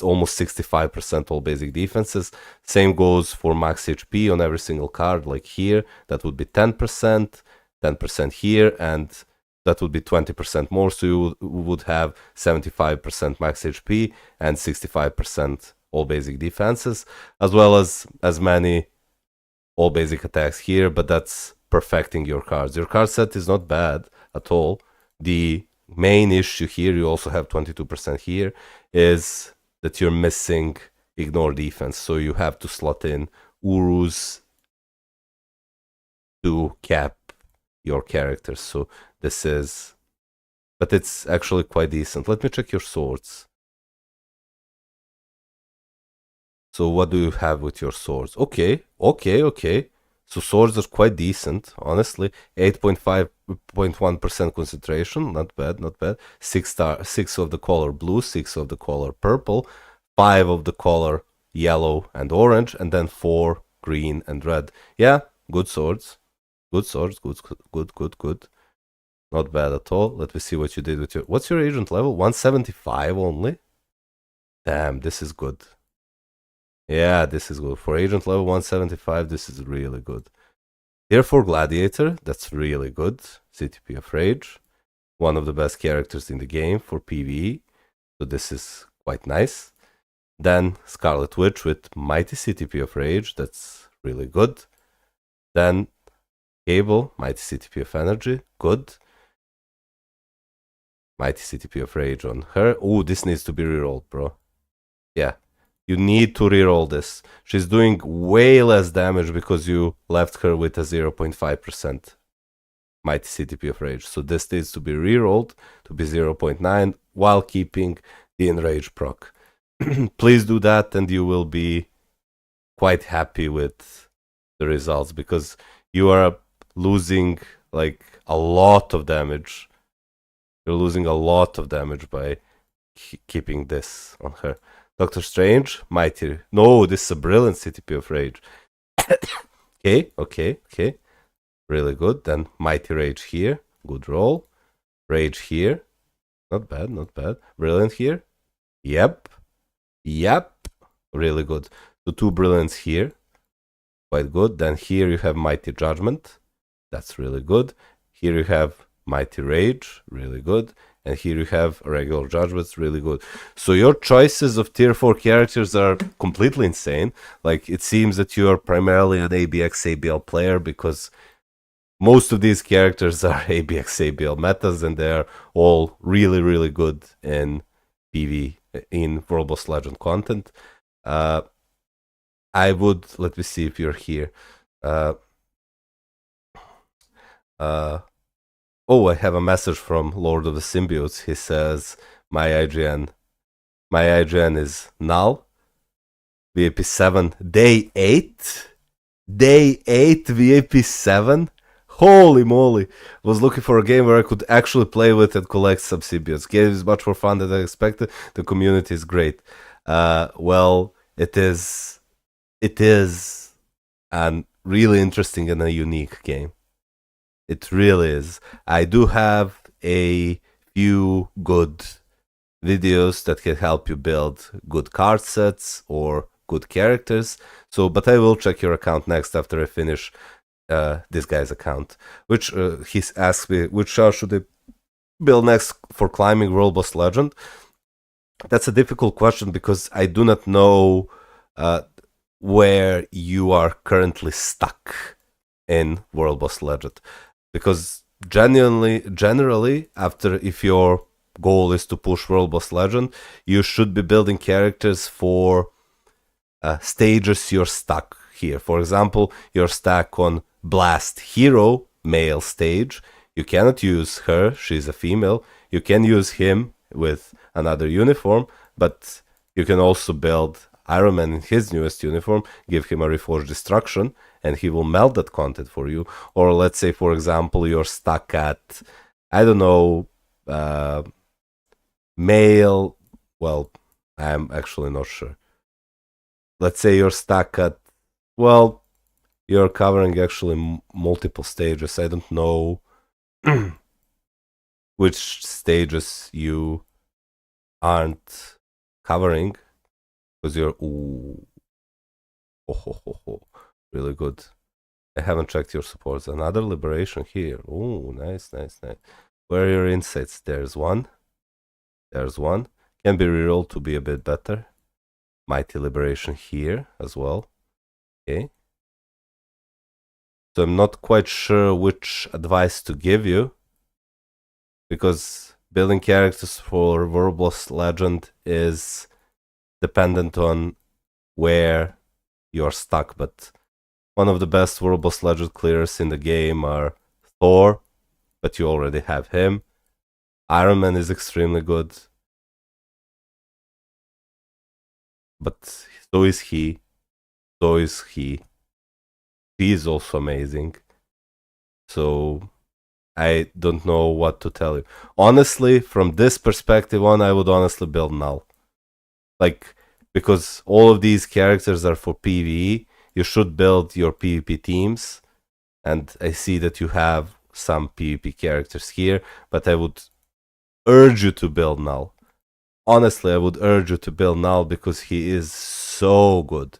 [SPEAKER 1] almost 65% all basic defenses. Same goes for max HP on every single card, like here, that would be 10%, 10% here, and that would be 20% more, so you would have 75% max HP and 65% all basic defenses, as well as many all basic attacks here, but that's perfecting your cards. Your card set is not bad at all. The main issue here, you also have 22% here, is that you're missing ignore defense. So you have to slot in Urus to cap your characters. So this is, but it's actually quite decent. Let me check your swords. So what do you have with your swords? Okay. So swords are quite decent, honestly. 8.5.1% concentration, not bad, not bad. 6 of the color blue, 6 of the color purple, 5 of the color yellow and orange, and then 4 green and red. Yeah, good swords. Good swords, good. Not bad at all. Let me see what you did with your... What's your agent level? 175 only? Damn, this is good. Yeah, this is good. For agent level 175, this is really good. Therefore, Gladiator, that's really good. CTP of Rage. One of the best characters in the game for PvE. So this is quite nice. Then Scarlet Witch with mighty CTP of Rage, that's really good. Then Cable, mighty CTP of Energy, good. Mighty CTP of Rage on her. Oh, this needs to be rerolled, bro. Yeah, you need to reroll this. She's doing way less damage because you left her with a 0.5% mighty CTP of Rage. So this needs to be rerolled to be 0.9 while keeping the Enrage proc. Please do that and you will be quite happy with the results because you are losing like a lot of damage. You're losing a lot of damage by keeping this on her. Doctor Strange, mighty. No, this is a brilliant CTP of Rage. Okay. Really good. Then mighty Rage here. Good roll. Rage here. Not bad. Brilliant here. Yep. Really good. So 2 brilliants here. Quite good. Then here you have mighty Judgment. That's really good. Here you have mighty Rage. Really good. And here you have regular Judgments, really good. So your choices of tier 4 characters are completely insane. Like, it seems that you are primarily an ABX ABL player because most of these characters are ABX ABL metas and they are all really good in PV, in World Boss Legend content. I would, let me see if you're here. Oh, I have a message from Lord of the Symbiotes. He says, my IGN is null. VAP 7, day 8? Day 8 VAP 7? Holy moly. Was looking for a game where I could actually play with and collect some symbiotes. Game is much more fun than I expected. The community is great. Well, it is a really interesting and a unique game. It really is. I do have a few good videos that can help you build good card sets or good characters. So, but I will check your account next after I finish this guy's account. Which he asks me, which should I build next for climbing World Boss Legend? That's a difficult question because I do not know where you are currently stuck in World Boss Legend. Because generally, after if your goal is to push World Boss Legend, you should be building characters for stages you're stuck here. For example, you're stuck on Blast Hero male stage. You cannot use her, she's a female. You can use him with another uniform, but you can also build Iron Man in his newest uniform, give him a Reforged Destruction, and he will melt that content for you. Or let's say, for example, you're stuck at, I don't know, male, well, I'm actually not sure. Let's say you're stuck at, well, you're covering actually multiple stages. I don't know which stages you aren't covering because you're, really good. I haven't checked your supports. Another liberation here. Oh, nice. Where are your insights? There's one. Can be rerolled to be a bit better. Mighty liberation here as well. Okay. So I'm not quite sure which advice to give you, because building characters for World Boss Legend is dependent on where you're stuck, but one of the best World Boss Legend clearers in the game are Thor, but you already have him. Iron Man is extremely good, but so is he. He is also amazing. So I don't know what to tell you. Honestly, from this perspective on, I would honestly build Null. Like, because all of these characters are for PvE, you should build your PvP teams. And I see that you have some PvP characters here, but I would urge you to build Null. Honestly, I would urge you to build Null because he is so good.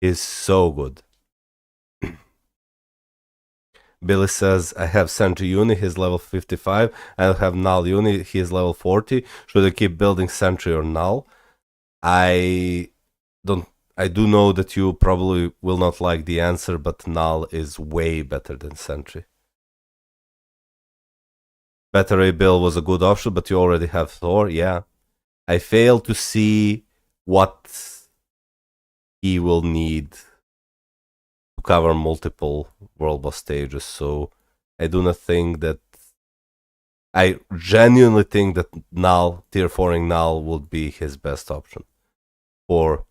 [SPEAKER 1] He's so good. Billy says, I have Sentry Uni, he's level 55. I have Null Uni, he is level 40. Should I keep building Sentry or Null? I don't. I do know that you probably will not like the answer, but Null is way better than Sentry. Better A Bill was a good option, but you already have Thor. Yeah, I fail to see what he will need to cover multiple world boss stages. So I do not think that. I genuinely think that Null, tier 4ing Null would be his best option for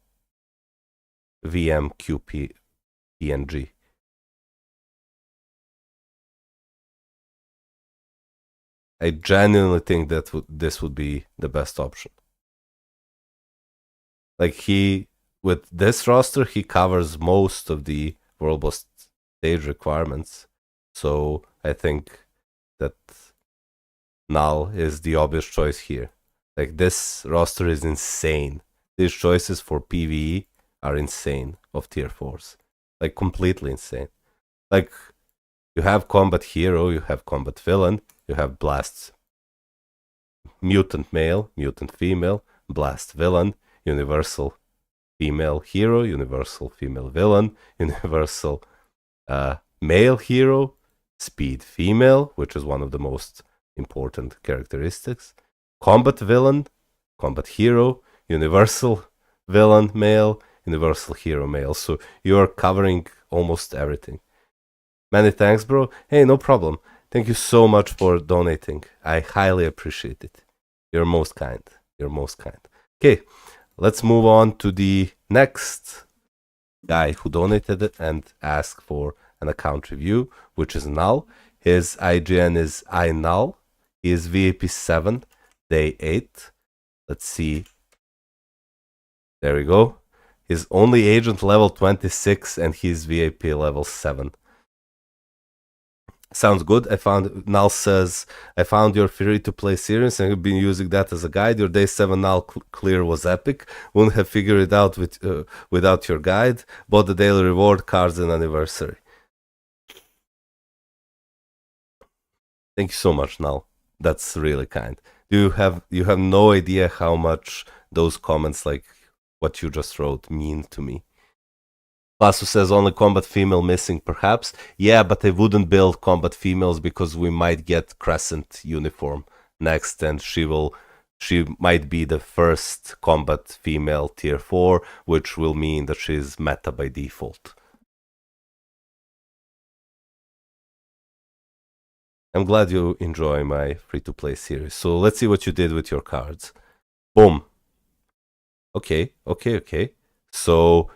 [SPEAKER 1] VM, QP, PNG. I genuinely think that this would be the best option. Like with this roster, he covers most of the world boss stage requirements. So I think that Null is the obvious choice here. Like this roster is insane. These choices for PvE are insane of tier 4s. Like completely insane. Like you have combat hero, you have combat villain, you have blast mutant male, mutant female, blast villain, universal female hero, universal female villain, universal male hero, speed female, which is one of the most important characteristics, combat villain, combat hero, universal villain male, universal hero male. So you are covering almost everything. Many thanks, bro. Hey, no problem. Thank you so much for donating. I highly appreciate it. You're most kind. You're most kind. Okay, let's move on to the next guy who donated and asked for an account review, which is Null. His IGN is iNull. He is VAP 7, day 8. Let's see. There we go. He's only agent level 26 and he's VAP level 7. Sounds good. Null says, I found your free-to-play series and have been using that as a guide. Your day 7 Null clear was epic. Wouldn't have figured it out without your guide. Bought the daily reward cards and anniversary. Thank you so much, Null. That's really kind. You have no idea how much those comments, like what you just wrote, mean to me. Lasso says only combat female missing, perhaps. Yeah, but I wouldn't build combat females because we might get Crescent uniform next, and she might be the first combat female tier 4, which will mean that she's meta by default. I'm glad you enjoy my free-to-play series. So let's see what you did with your cards. Boom. Okay. So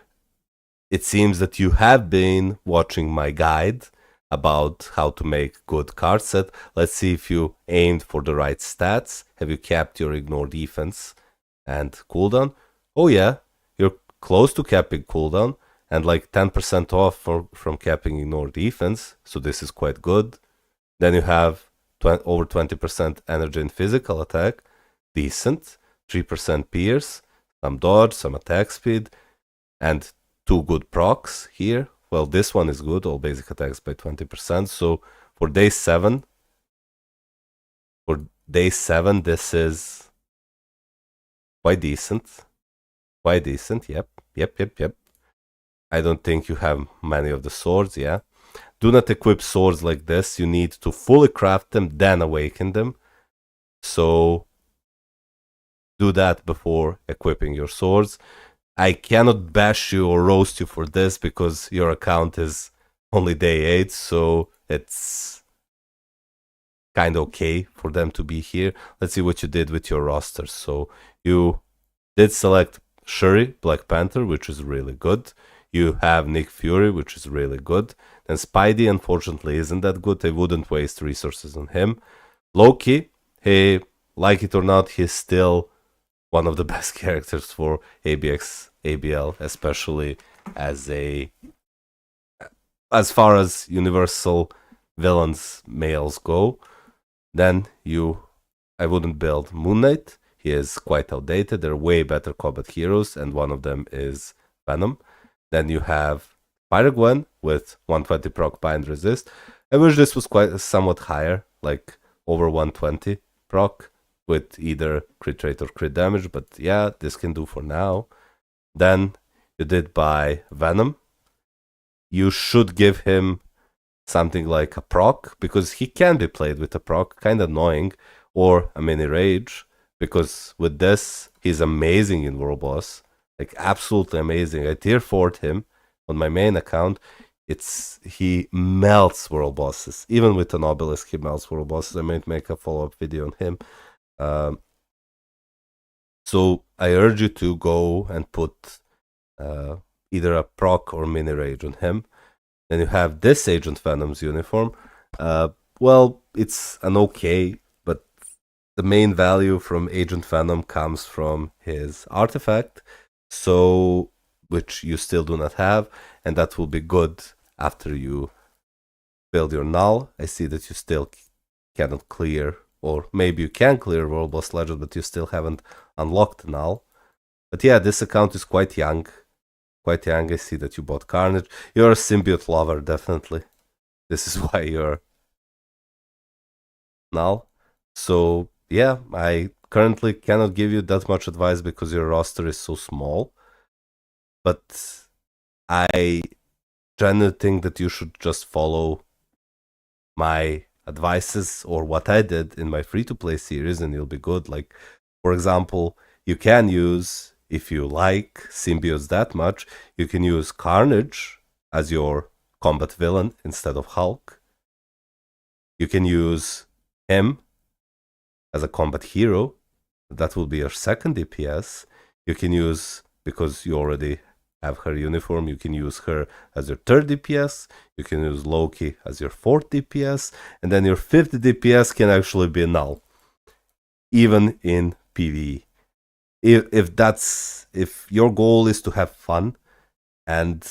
[SPEAKER 1] it seems that you have been watching my guide about how to make good card set. Let's see if you aimed for the right stats. Have you capped your ignore defense and cooldown? Oh yeah, you're close to capping cooldown and like 10% off from capping ignore defense. So this is quite good. Then you have over 20% energy and physical attack. Decent. 3% pierce, some dodge, some attack speed, and 2 good procs here. Well, this one is good, all basic attacks by 20%. So for day 7, this is quite decent. Yep. I don't think you have many of the swords, yeah. Do not equip swords like this. You need to fully craft them, then awaken them. So do that before equipping your swords. I cannot bash you or roast you for this because your account is only day 8, so it's kind of okay for them to be here. Let's see what you did with your roster. So you did select Shuri, Black Panther, which is really good. You have Nick Fury, which is really good. Then Spidey, unfortunately, isn't that good. I wouldn't waste resources on him. Loki, hey, like it or not, he's still one of the best characters for ABX, ABL, especially as far as universal villains males go. Then I wouldn't build Moon Knight. He is quite outdated. There are way better combat heroes, and one of them is Venom. Then you have Spider-Gwen with 120 proc bind resist. I wish this was somewhat higher, like over 120 proc, with either crit rate or crit damage, but yeah, this can do for now. Then you did buy Venom. You should give him something like a proc, because he can be played with a proc, kind of annoying, or a mini rage, because with this, he's amazing in World Boss. Like, absolutely amazing. I tier 4'd him on my main account. He melts World Bosses. Even with an Obelisk, he melts World Bosses. I might make a follow-up video on him. So I urge you to go and put either a proc or mini rage on him. Then you have this Agent Venom's uniform. Well, it's an okay, but the main value from Agent Venom comes from his artifact, so which you still do not have, and that will be good after you build your null. I see that you still cannot clear, or maybe you can clear World Boss Legend, but you still haven't unlocked null. But yeah, this account is quite young. Quite young. I see that you bought Carnage. You're a symbiote lover, definitely. This is why you're null. So yeah, I currently cannot give you that much advice because your roster is so small. But I genuinely think that you should just follow my advices or what I did in my free-to-play series, and you'll be good. Like, for example, you can use, if you like symbiotes that much, you can use Carnage as your combat villain instead of Hulk. You can use him as a combat hero. That will be your second DPS. You can use, because you already have her uniform, you can use her as your third DPS. You can use Loki as your fourth DPS. And then your fifth DPS can actually be null, even in PvE. If your goal is to have fun and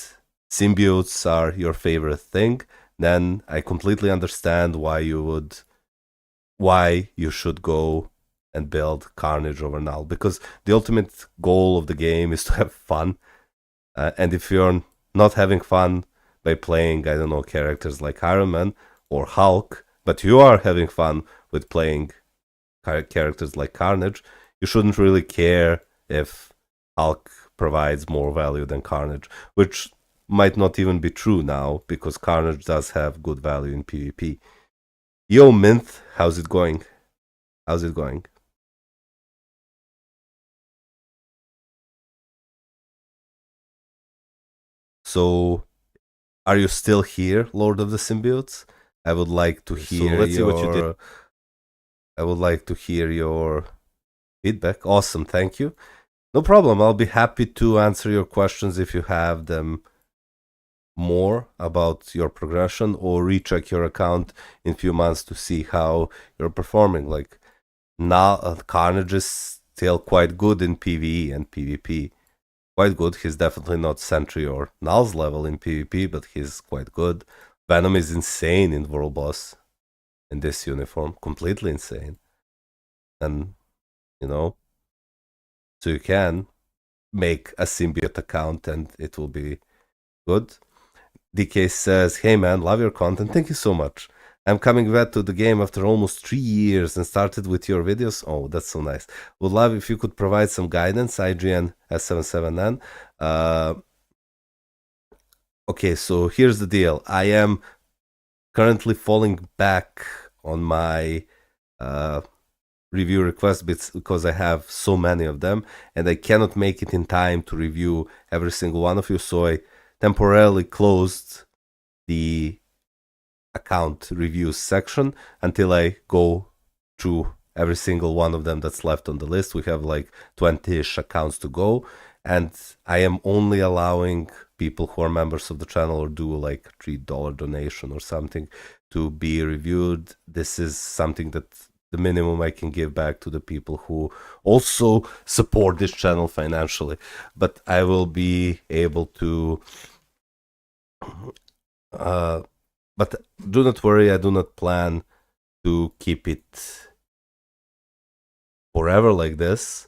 [SPEAKER 1] symbiotes are your favorite thing, then I completely understand why you should go and build Carnage over null, because the ultimate goal of the game is to have fun. And if you're not having fun by playing, I don't know, characters like Iron Man or Hulk, but you are having fun with playing characters like Carnage, you shouldn't really care if Hulk provides more value than Carnage, which might not even be true now, because Carnage does have good value in PvP. Yo, Minth, how's it going? How's it going? So, are you still here, Lord of the Symbiotes? I would like to hear
[SPEAKER 2] So let's see what you did.
[SPEAKER 1] I would like to hear your feedback. Awesome, thank you. No problem. I'll be happy to answer your questions if you have them more about your progression, or recheck your account in a few months to see how you're performing. Like, now, Carnage is still quite good in PvE and PvP. Quite good. He's definitely not Sentry or Null's level in PvP, but he's quite good. Venom is insane in World Boss in this uniform. Completely insane. And, so you can make a symbiote account and it will be good. DK says, hey man, love your content. Thank you so much. I'm coming back to the game after almost 3 years and started with your videos. Oh, that's so nice. Would love if you could provide some guidance, IGN S77N. Okay, so here's the deal. I am currently falling back on my review requests because I have so many of them, and I cannot make it in time to review every single one of you, so I temporarily closed the account reviews section until I go through every single one of them that's left on the list. We have like 20-ish accounts to go, and I am only allowing people who are members of the channel or do like $3 donation or something to be reviewed. This is something that the minimum I can give back to the people who also support this channel financially. But I will be able to but do not worry, I do not plan to keep it forever like this.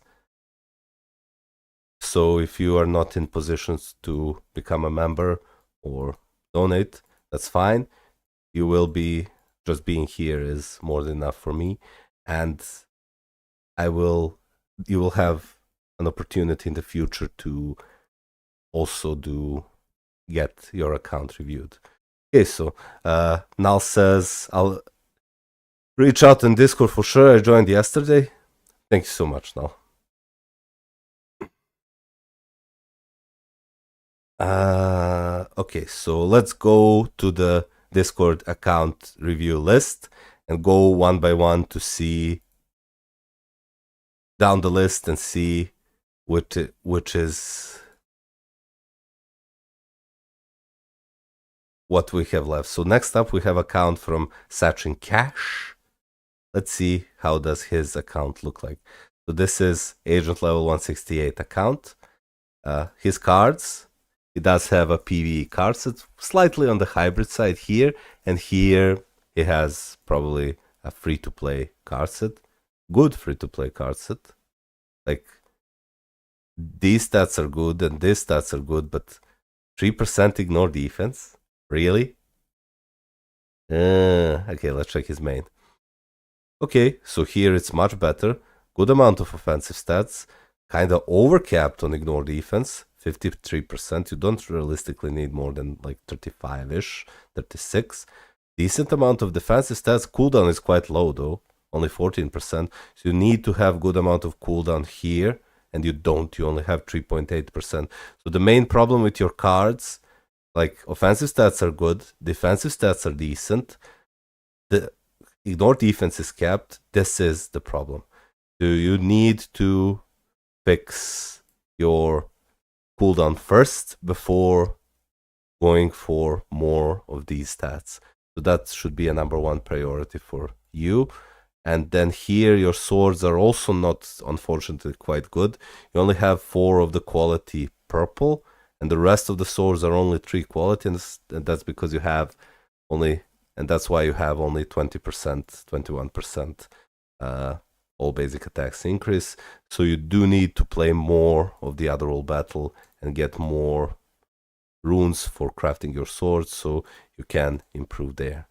[SPEAKER 1] So if you are not in positions to become a member or donate, that's fine. You will be, just being here is more than enough for me. And you will have an opportunity in the future to also get your account reviewed. Okay, so Nal says, I'll reach out in Discord for sure. I joined yesterday. Thank you so much, Nal. Okay, so let's go to the Discord account review list and go one by one to see down the list and see which is what we have left. So next up we have account from Sachin Cash. Let's see how does his account look like. So this is agent level 168 account. His cards, he does have a PvE card set, slightly on the hybrid side here, and here he has probably a free-to-play card set. Good free-to-play card set. Like, these stats are good and these stats are good, but 3% ignore defense? Really? Okay, let's check his main. Okay, so here it's much better. Good amount of offensive stats. Kinda overcapped on ignore defense. 53%. You don't realistically need more than like 35-ish, 36. Decent amount of defensive stats. Cooldown is quite low though, only 14%. So you need to have good amount of cooldown here, and you don't. You only have 3.8%. So the main problem with your cards, like offensive stats are good, defensive stats are decent, the ignore defense is capped. This is the problem. So you need to fix your cooldown first before going for more of these stats. So that should be a number one priority for you. And then here your swords are also not, unfortunately, quite good. You only have 4 of the quality purple, and the rest of the swords are only 3 quality, and that's because you have only, and that's why you have only 20%, 21% all basic attacks increase. So you do need to play more of the other all battle and get more runes for crafting your swords so you can improve there.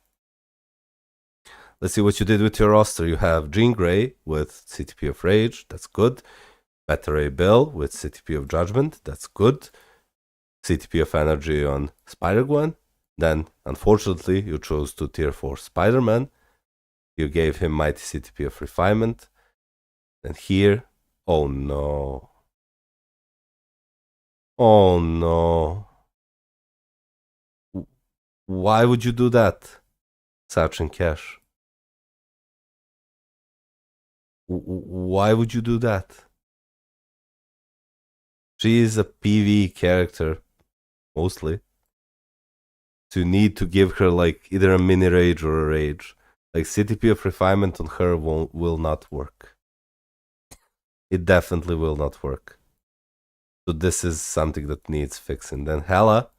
[SPEAKER 1] Let's see what you did with your roster. You have Jean Grey with CTP of Rage, that's good. Battery Bill with CTP of Judgment, that's good. CTP of Energy on Spider-Gwen. Then, unfortunately, you chose to tier 4 Spider-Man. You gave him Mighty CTP of Refinement. And here, oh no. Oh no. Why would you do that, Sachin Cash? Why would you do that? She is a PvE character, mostly. So you need to give her like either a mini rage or a rage. Like CTP of Refinement on her will not work. It definitely will not work. So this is something that needs fixing. Then Hela,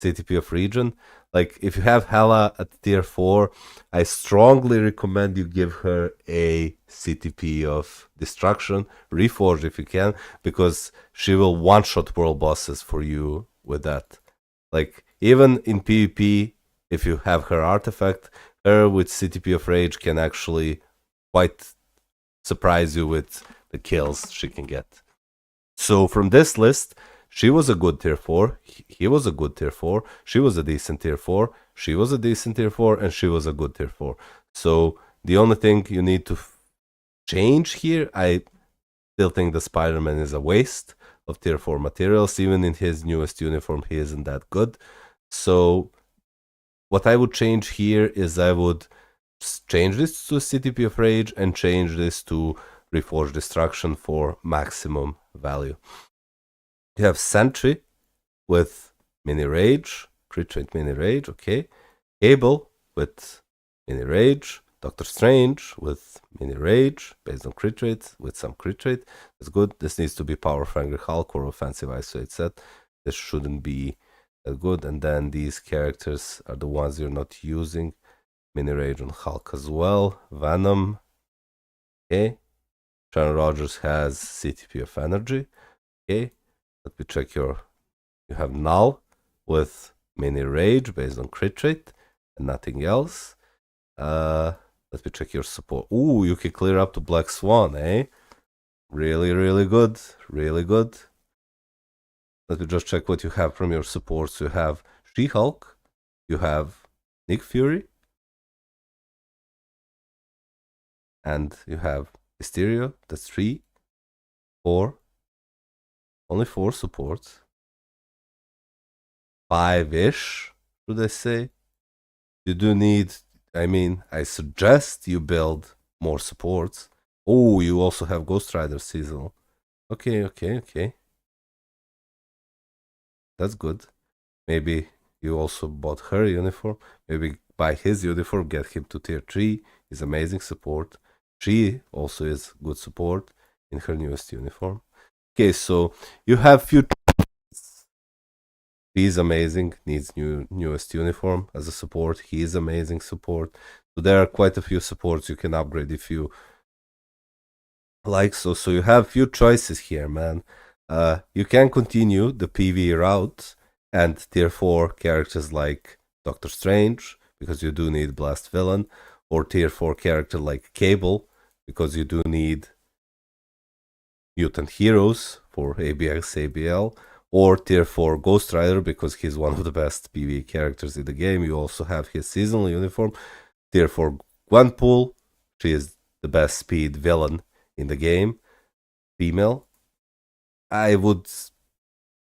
[SPEAKER 1] CTP of Regen. Like if you have Hela at tier 4, I strongly recommend you give her a CTP of Destruction, Reforge if you can, because she will one-shot world bosses for you with that. Like even in PvP, if you have her artifact, her with CTP of Rage can actually quite surprise you with the kills she can get. So from this list, she was a good tier 4, he was a good tier 4, she was a decent tier 4, she was a decent tier 4, and she was a good tier 4. So the only thing you need to change here, I still think the Spider-Man is a waste of tier 4 materials. Even in his newest uniform, he isn't that good. So what I would change here is I would change this to CTP of Rage and change this to Reforge Destruction for maximum value. You have Sentry with Mini Rage, Crit Rate Mini Rage, okay. Cable with Mini Rage, Doctor Strange with Mini Rage, based on crit rate, with some crit rate. That's good. This needs to be Powerful Angry Hulk or Offensive Isolate set. This shouldn't be that good. And then these characters are the ones you're not using. Mini Rage on Hulk as well. Venom, okay. Sharon Rogers has CTP of Energy, okay. Let me check you have Null with Mini Rage based on crit rate and nothing else. Let me check your support. Ooh, you can clear up to Black Swan, eh? Really, really good. Really good. Let me just check what you have from your supports. You have She-Hulk. You have Nick Fury. And you have Mysterio. That's 3. 4. Only 4 supports. 5-ish, should I say. You do need, I suggest you build more supports. Oh, you also have Ghost Rider seasonal. Okay. That's good. Maybe you also bought her uniform. Maybe buy his uniform, get him to tier 3. He's amazing support. She also is good support in her newest uniform. Okay, so you have few. He's amazing, needs newest uniform as a support. He is amazing support. So there are quite a few supports you can upgrade if you like. So you have few choices here, man. You can continue the PvE route and tier 4 characters like Doctor Strange, because you do need Blast Villain, or tier 4 character like Cable, because you do need Mutant Heroes for ABX ABL, or tier 4 Ghost Rider, because he's one of the best PvE characters in the game. You also have his seasonal uniform. Tier 4 Gwenpool, she is the best speed villain in the game, female. I would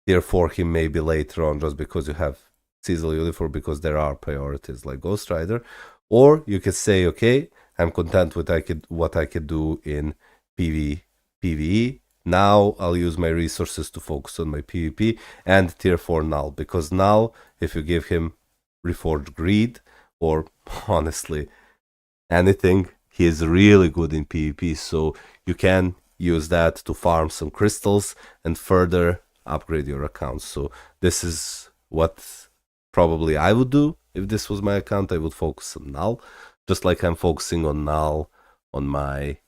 [SPEAKER 1] tier 4 him maybe later on, just because you have seasonal uniform, because there are priorities like Ghost Rider. Or you could say, okay, I'm content with what I could do in PvE. Now I'll use my resources to focus on my PvP, and tier 4 Null, because Null, if you give him Reforged Greed, or honestly anything, he is really good in PvP, so you can use that to farm some crystals and further upgrade your account. So this is what probably I would do if this was my account. I would focus on Null, just like I'm focusing on Null on my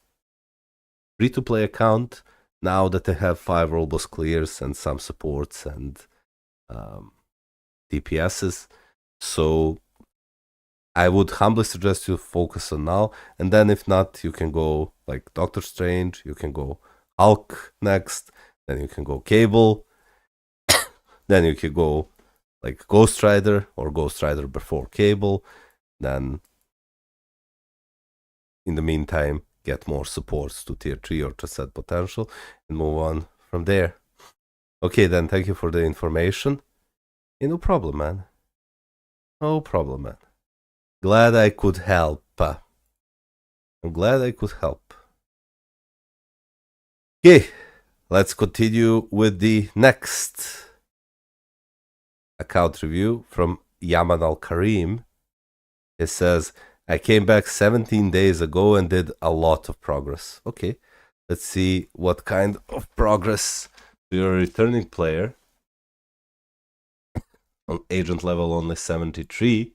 [SPEAKER 1] free-to-play account, now that I have 5 robust clears and some supports and DPSs. So I would humbly suggest you focus on Null, and then if not, you can go like Doctor Strange, you can go Hulk next, then you can go Cable, then you can go like Ghost Rider, or Ghost Rider before Cable, then in the meantime get more supports to tier 3 or to set potential, and move on from there. Okay, then, thank you for the information. Hey, no problem, man. No problem, man. Glad I could help. I'm glad I could help. Okay, let's continue with the next account review from Yaman Al Karim. It says, I came back 17 days ago and did a lot of progress. Okay, let's see what kind of progress. You're a returning player on agent level only 73.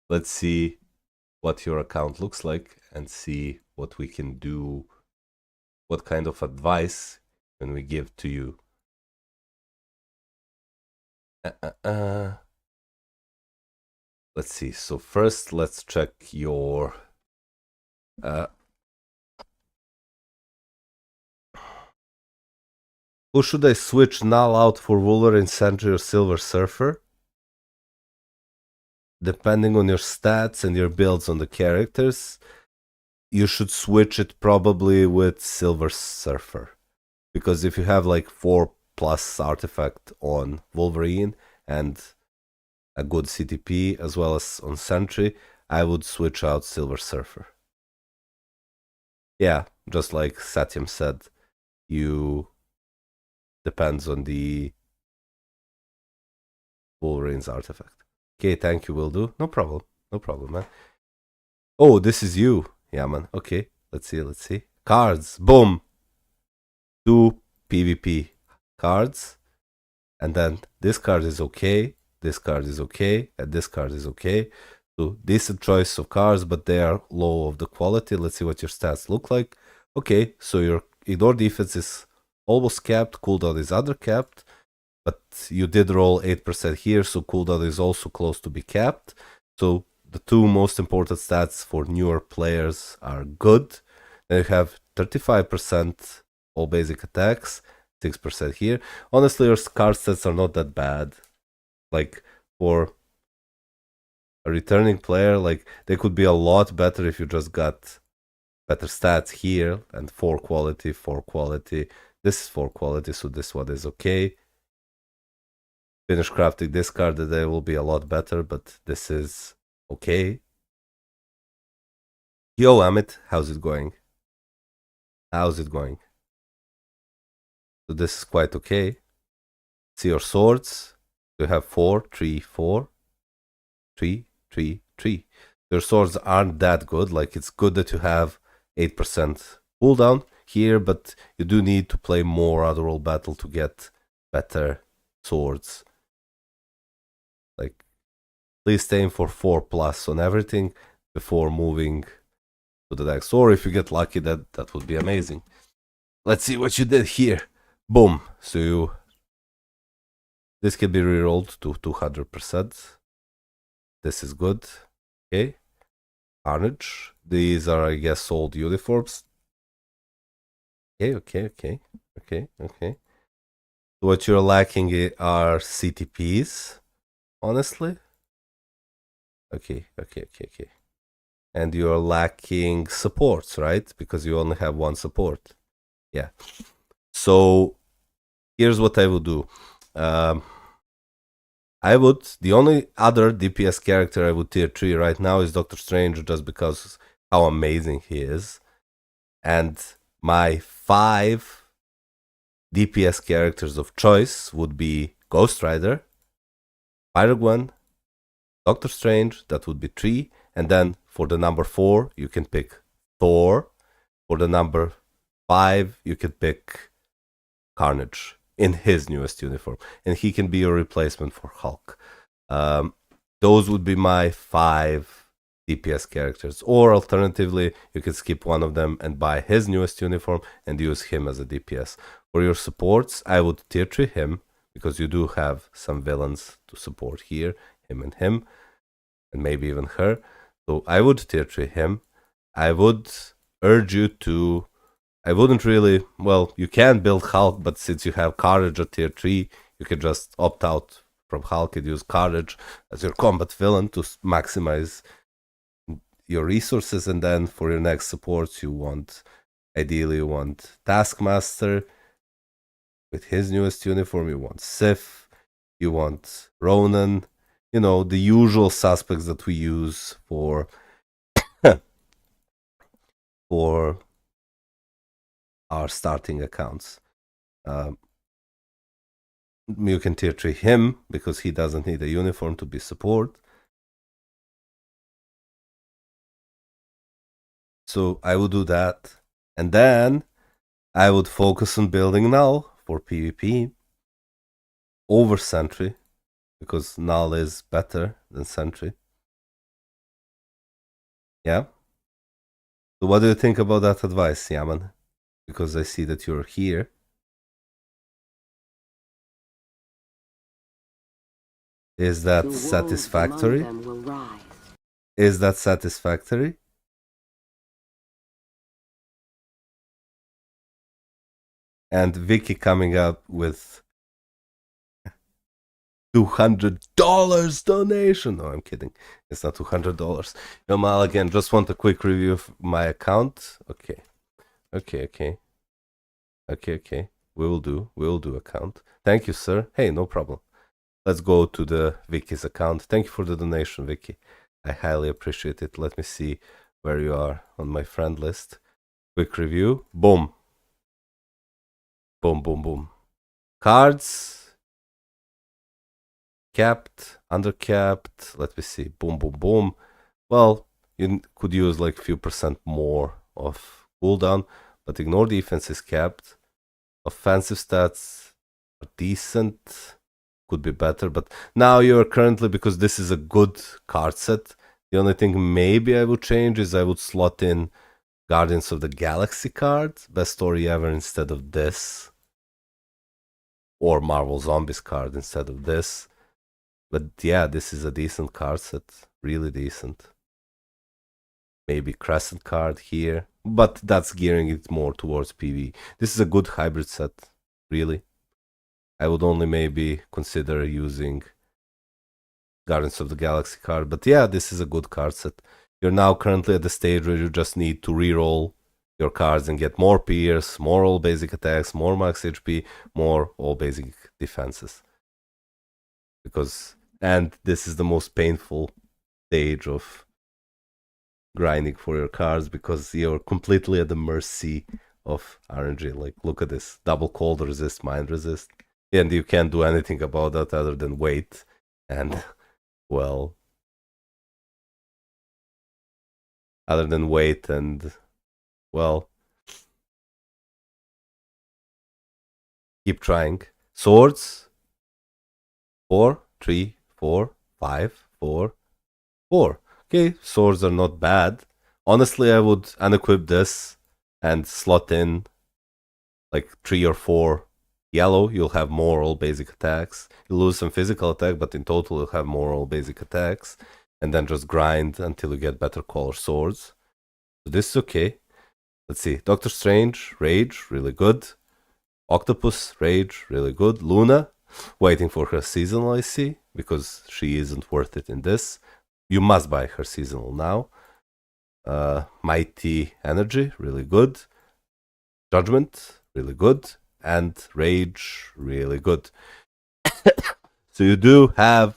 [SPEAKER 1] Let's see what your account looks like and see what we can do, what kind of advice can we give to you. Let's see. So first, let's check your who should I switch Null out for Wolverine, Sentry, or Silver Surfer? Depending on your stats and your builds on the characters, you should switch it probably with Silver Surfer. Because if you have like 4+ artifact on Wolverine and a good CTP as well as on Sentry, I would switch out Silver Surfer. Yeah, just like Satyam said, you depends on the Wolverine's artifact. Okay, thank you, will do. No problem, man. Oh, this is you. Yeah, man. Okay, let's see. Cards, boom. 2 PvP cards. And then this card is okay, this card is okay, and this card is okay. So decent choice of cards, but they are low of the quality. Let's see what your stats look like. Okay, so your ignore defense is almost capped, cooldown is under capped, but you did roll 8% here, so cooldown is also close to be capped. So the 2 most important stats for newer players are good. Then you have 35% all basic attacks, 6% here. Honestly, your card sets are not that bad. Like, for a returning player, like, they could be a lot better if you just got better stats here, and 4 quality, 4 quality. This is 4 quality, so this one is okay. Finish crafting this card, they will be a lot better, but this is okay. Yo, Amit, how's it going? How's it going? So this is quite okay. See your swords. You have 4, 3, 4, 3, 3, 3. Your swords aren't that good. Like, it's good that you have 8% cooldown here, but you do need to play more Otherworld Battle to get better swords. Like, please aim for 4+ on everything before moving to the next. Or if you get lucky, that would be amazing. Let's see what you did here. Boom. So this can be rerolled to 200%. This is good. Okay. Carnage. These are, I guess, old uniforms. Okay. What you're lacking are CTPs, honestly. Okay. And you're lacking supports, right? Because you only have one support. Yeah. So here's what I would do. The only other DPS character I would tier 3 right now is Doctor Strange, just because how amazing he is. And my 5 DPS characters of choice would be Ghost Rider, Spider-Gwen, Doctor Strange, that would be 3, and then for the number 4, you can pick Thor. For the number 5, you can pick Carnage in his newest uniform, and he can be your replacement for Hulk. Those would be my 5 DPS characters. Or alternatively, you can skip one of them and buy his newest uniform and use him as a DPS. For your supports, I would tier 3 him, because you do have some villains to support here, him, and maybe even her. So I would tier 3 him. I would urge you to... I wouldn't really... Well, you can build Hulk, but since you have Carnage at tier 3, you can just opt out from Hulk and use Carnage as your combat villain to maximize your resources. And then for your next supports, ideally you want Taskmaster with his newest uniform, you want Sif, you want Ronan, the usual suspects that we use for for our starting accounts. You can tier 3 him because he doesn't need a uniform to be support. So I would do that, and then I would focus on building Null for PvP over Sentry, because Null is better than Sentry. Yeah? So what do you think about that advice, Yaman? Because I see that you're here. Is that satisfactory? Is that satisfactory? And Vicky coming up with $200 donation. No, I'm kidding. It's not $200. Mal, again, just want a quick review of my account. Okay. We will do account. Thank you, sir. Hey, no problem. Let's go to the Vicky's account. Thank you for the donation, Vicky. I highly appreciate it. Let me see where you are on my friend list. Quick review. Boom. Boom. Cards. Capped, undercapped. Let me see. Boom. Well, you could use like a few percent more of cooldown, but ignore defense is capped. Offensive stats are decent. Could be better, but now you're currently, because this is a good card set, the only thing maybe I would change is I would slot in Guardians of the Galaxy card, best story ever, instead of this, or Marvel Zombies card instead of this. But yeah, this is a decent card set, really decent. Maybe Crescent card here, but that's gearing it more towards PV. This is a good hybrid set, really. I would only maybe consider using Guardians of the Galaxy card, but yeah, this is a good card set. You're now currently at the stage where you just need to reroll your cards and get more Pierce, more all basic attacks, more max HP, more all basic defenses. And this is the most painful stage of grinding for your cards because you're completely at the mercy of RNG. Like, look at this: double cold resist, mind resist, and you can't do anything about that other than wait. And well, other than wait and well, keep trying. Swords. 4, 3, 4, 5, 4, 4. Okay, swords are not bad. Honestly, I would unequip this and slot in like 3 or 4 yellow. You'll have more all basic attacks. You'll lose some physical attack, but in total you'll have more all basic attacks. And then just grind until you get better color swords. So this is okay. Let's see. Doctor Strange, Rage, really good. Octopus, Rage, really good. Luna, waiting for her seasonal, I see, because she isn't worth it in this. You must buy her seasonal now. Mighty Energy, really good. Judgment, really good. And Rage, really good. So you do have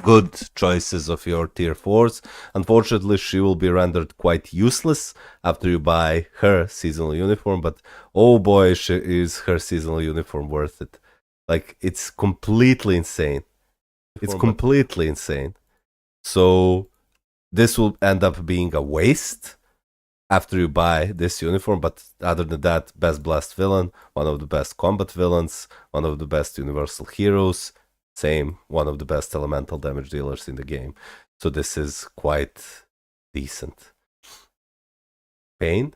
[SPEAKER 1] good choices of your tier 4s. Unfortunately, she will be rendered quite useless after you buy her seasonal uniform, but oh boy, is her seasonal uniform worth it. Like, it's completely insane. It's completely insane. So this will end up being a waste after you buy this uniform, but other than that, best blast villain, one of the best combat villains, one of the best universal heroes, same, one of the best elemental damage dealers in the game. So this is quite decent. Pain.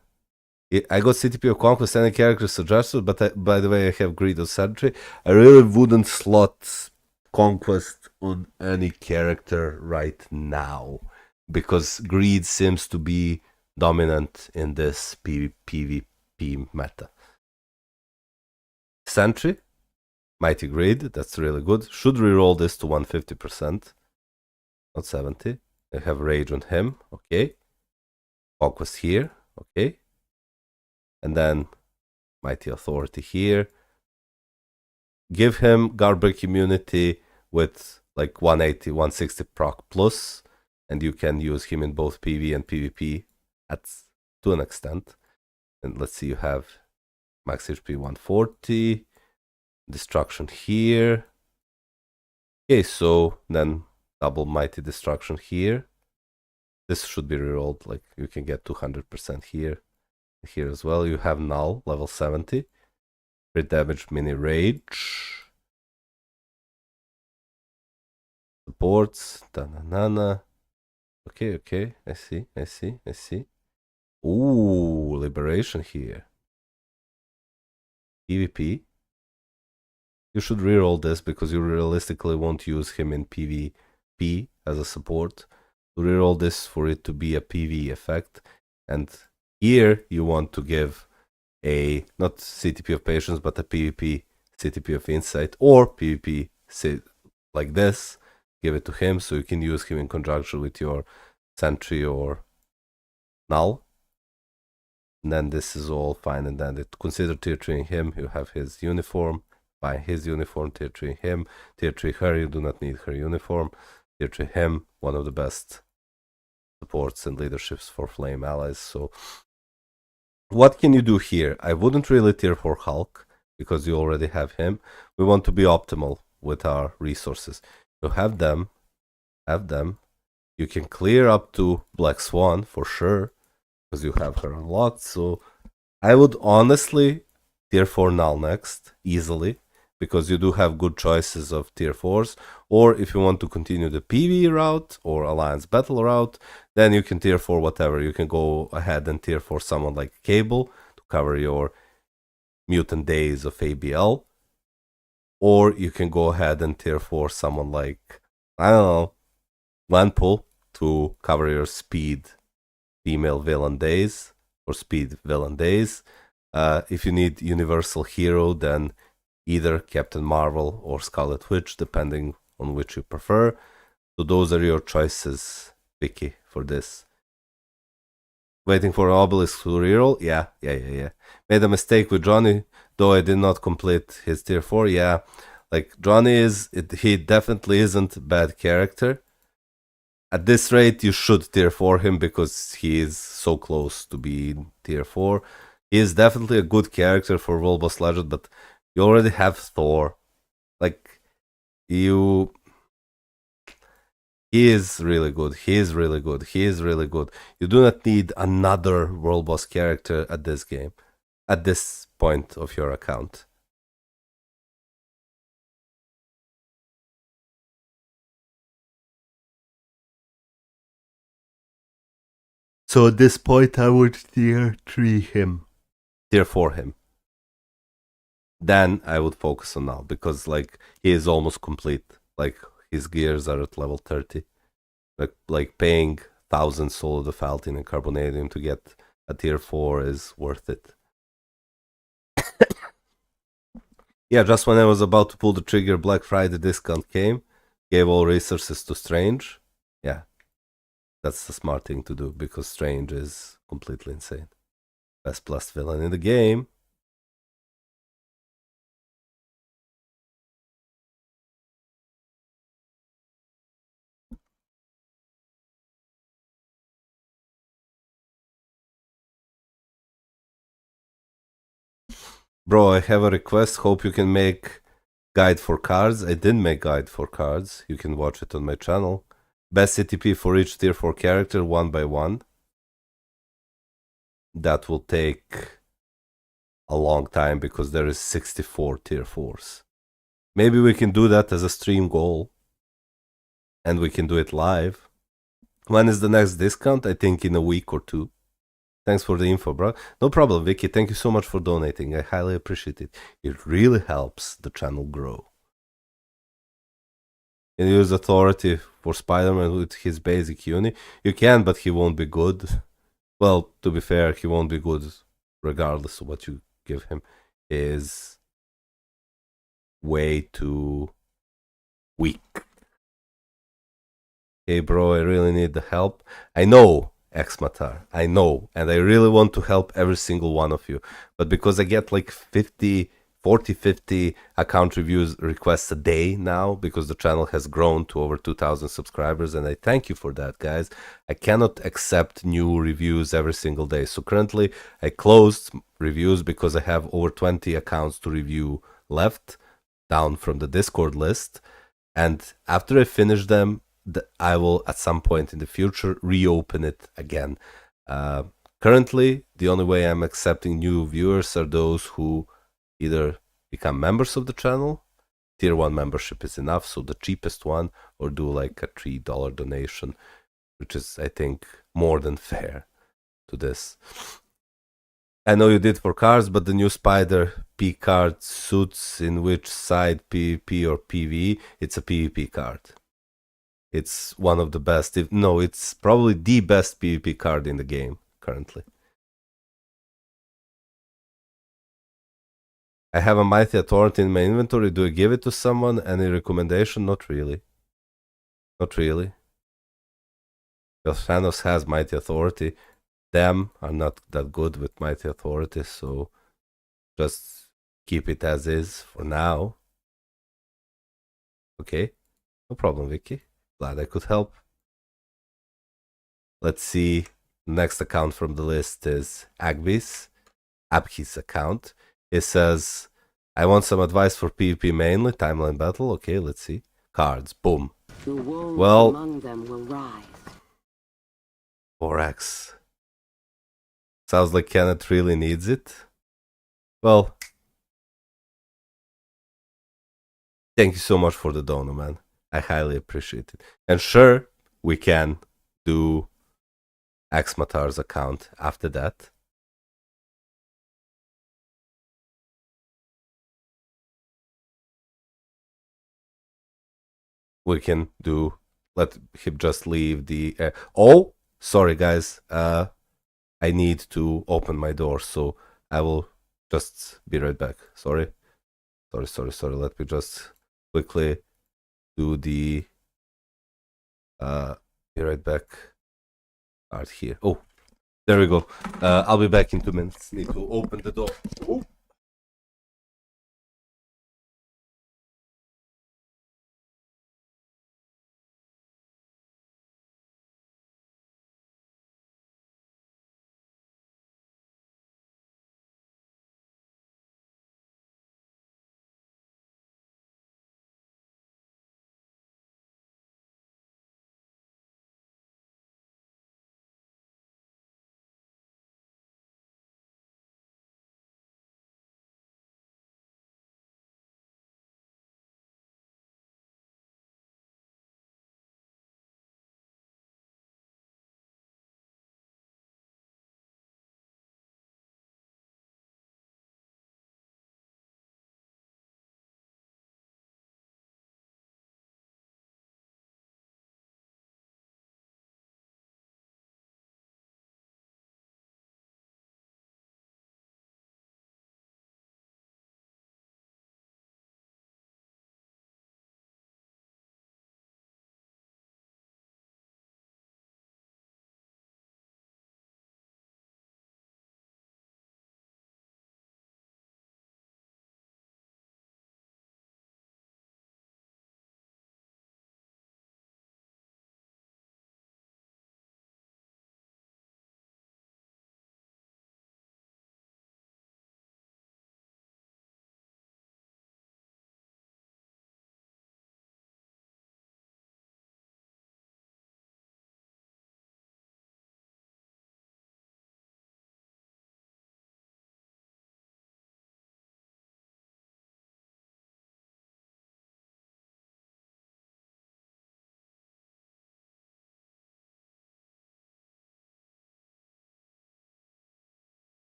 [SPEAKER 1] I got CTP of Conquest, any character suggested, but by the way, I have Greed of Sentry. I really wouldn't slot Conquest on any character right now, because Greed seems to be dominant in this PvP meta. Sentry. Mighty Greed, that's really good. Should reroll this to 150%, not 70. I have Rage on him, okay. Conquest here, okay. And then Mighty Authority here. Give him Guardbreak immunity with like 180, 160 proc plus, and you can use him in both PV and PvP to an extent. And let's see, you have max HP 140. Destruction here. Okay, so then double Mighty Destruction here. This should be rerolled, like you can get 200% here. Here as well, you have Null, level 70. Crit damage, mini Rage. Supports, da-na-na-na. Okay, I see. Ooh, Liberation here. PvP. You should reroll this because you realistically won't use him in PvP as a support. So reroll this for it to be a PV effect. And here you want to give a, not CTP of Patience, but a PvP CTP of Insight, or PvP like this. Give it to him so you can use him in conjunction with your Sentry or Null. And then this is all fine and then consider tier 3 him. You have his uniform. Buy his uniform, tier 3 him, tier 3 her, you do not need her uniform, tier 3 him, one of the best supports and leaderships for flame allies. So what can you do here? I wouldn't really tier 4 Hulk because you already have him. We want to be optimal with our resources. You have them. You can clear up to Black Swan for sure because you have her unlocked. So I would honestly tier 4 Null next, easily, because you do have good choices of tier 4s. Or if you want to continue the PvE route or Alliance Battle route, then you can tier 4 whatever. You can go ahead and tier 4 someone like Cable to cover your Mutant Days of ABL. Or you can go ahead and tier 4 someone like, I don't know, Gwenpool to cover your Speed Female Villain Days. for speed villain days. If you need universal hero, then either Captain Marvel or Scarlet Witch, depending on which you prefer. So those are your choices, Vicky, for this. Waiting for an obelisk to reroll? Yeah. Made a mistake with Johnny, though I did not complete his tier 4. Yeah, like Johnny he definitely isn't a bad character. At this rate, you should tier 4 him because he is so close to being tier 4. He is definitely a good character for World Boss Legend, but you already have Thor. Like, he is really good. He is really good. You do not need another World Boss character at this game, at this point of your account. So at this point, I would tier 4 him. Then I would focus on now because like he is almost complete. Like his gears are at level 30. Like paying 1,000 soul of the Falcon and Carbonadium to get a tier 4 is worth it. Yeah, just when I was about to pull the trigger, Black Friday discount came, gave all resources to Strange. Yeah, that's the smart thing to do because Strange is completely insane. Best plus villain in the game. Bro, I have a request. Hope you can make guide for cards. I did make guide for cards. You can watch it on my channel. Best CTP for each tier 4 character, 1 by 1. That will take a long time because there is 64 tier 4s. Maybe we can do that as a stream goal. And we can do it live. When is the next discount? I think in a week or 2. Thanks for the info, bro. No problem, Vicky. Thank you so much for donating. I highly appreciate it. It really helps the channel grow. Can you use authority for Spider-Man with his basic uni? You can, but he won't be good. Well, to be fair, he won't be good regardless of what you give him. He is way too weak. Hey, bro, I really need the help. I know, Exmatar. I know. And I really want to help every single one of you. But because I get like 50 account reviews requests a day now because the channel has grown to over 2,000 subscribers, and I thank you for that, guys. I cannot accept new reviews every single day. So currently I closed reviews because I have over 20 accounts to review left down from the Discord list. And after I finish them, I will at some point in the future reopen it again. Currently, the only way I'm accepting new viewers are those who either become members of the channel, tier 1 membership is enough, so the cheapest one, or do like a $3 donation, which is, I think, more than fair to this. I know you did for cards, but the new Spider P card suits in which side, PvP or PvE? It's a PvP card. It's one of the best, it's probably the best PvP card in the game currently. I have a Mighty Authority in my inventory. Do I give it to someone? Any recommendation? Not really. Not really. Because Thanos has Mighty Authority. Them are not that good with Mighty Authority, so just keep it as is for now. Okay, no problem, Vicky. Glad I could help. Let's see. Next account from the list is Abhi's account. It says, I want some advice for PvP mainly, timeline battle. Okay, let's see. Cards, boom. Well, among them will rise. 4x. Sounds like Kenneth really needs it. Well, thank you so much for the dono, man. I highly appreciate it. And sure, we can do Exmatar's account after that. We can do, let him just leave the, oh, sorry guys, I need to open my door, so I will just be right back. Sorry. Let me just quickly do the be right back art here. Oh, there we go. I'll be back in 2 minutes. Need to open the door. Ooh.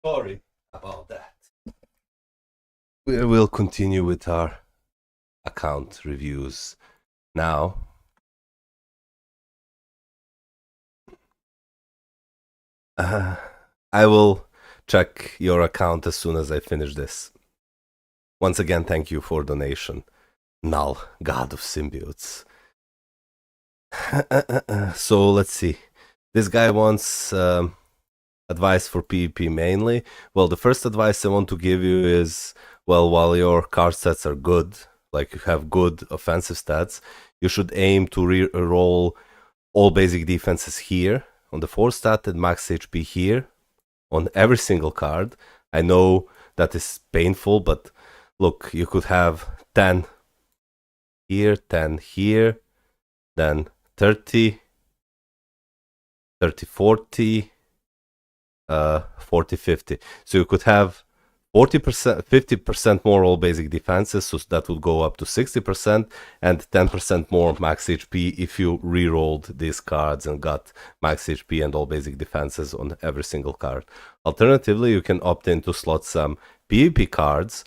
[SPEAKER 1] Sorry about that. We will continue with our account reviews now. I will check your account as soon as I finish this. Once again, thank you for donation. Null, God of Symbiotes. So let's see. This guy wants advice for PvP mainly. Well, the first advice I want to give you is, well, while your card sets are good, like you have good offensive stats, you should aim to re-roll all basic defenses here on the 4 stat and max HP here on every single card. I know that is painful, but look, you could have 10 here, 10 here, then 30, 30, 40, 40, 50. So you could have 40%, 50% more all basic defenses, so that would go up to 60%, and 10% more max HP if you re-rolled these cards and got max HP and all basic defenses on every single card. Alternatively, you can opt in to slot some PvP cards,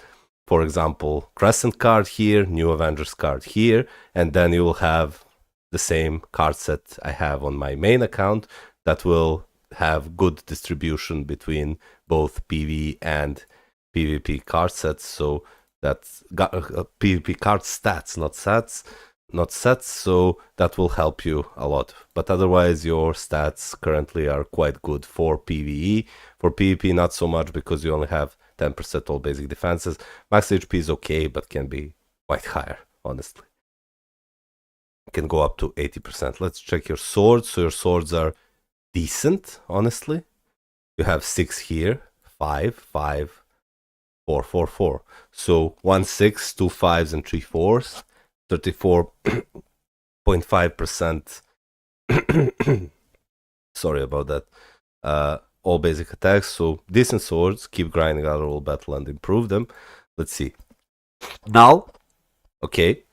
[SPEAKER 1] for example, Crescent card here, New Avengers card here, and then you will have the same card set I have on my main account that will have good distribution between both PvE and PvP card sets, so That's PvP card stats, not sets, so that will help you a lot. But otherwise, your stats currently are quite good for PvE. For PvP, not so much because you only have 10% all basic defenses. Max HP is okay, but can be quite higher, honestly. Can go up to 80%. Let's check your swords. So your swords are decent, honestly. You have 6 here, 5, 5, 4, 4, 4. So 1 6, 2 5s, and 3 4s. 34.5%. Sorry about that. All basic attacks. So decent swords. Keep grinding out all battle and improve them. Let's see. Now, okay.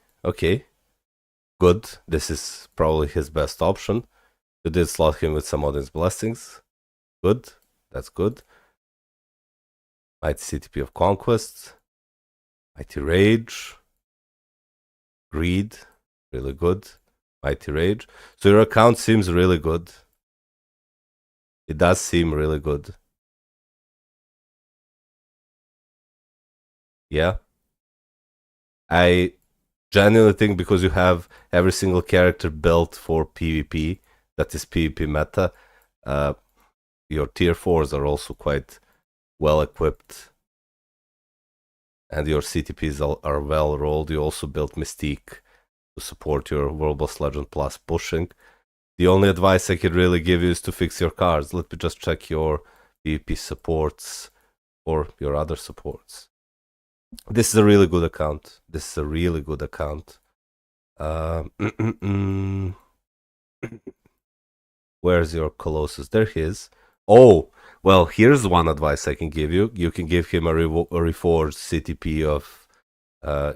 [SPEAKER 1] Good. This is probably his best option. You did slot him with some Odin's Blessings. Good. That's good. Mighty CTP of Conquest. Mighty Rage. Greed. Really good. Mighty Rage. So your account seems really good. It does seem really good. Yeah. I genuinely think because you have every single character built for PvP, that is PvP meta, your tier 4s are also quite well equipped. And your CTPs are well rolled. You also built Mystique to support your World Boss Legend Plus pushing. The only advice I could really give you is to fix your cards. Let me just check your PvP supports or your other supports. This is a really good account. Where's your Colossus? There he is. Oh, well, here's one advice I can give you. You can give him a reforged CTP of.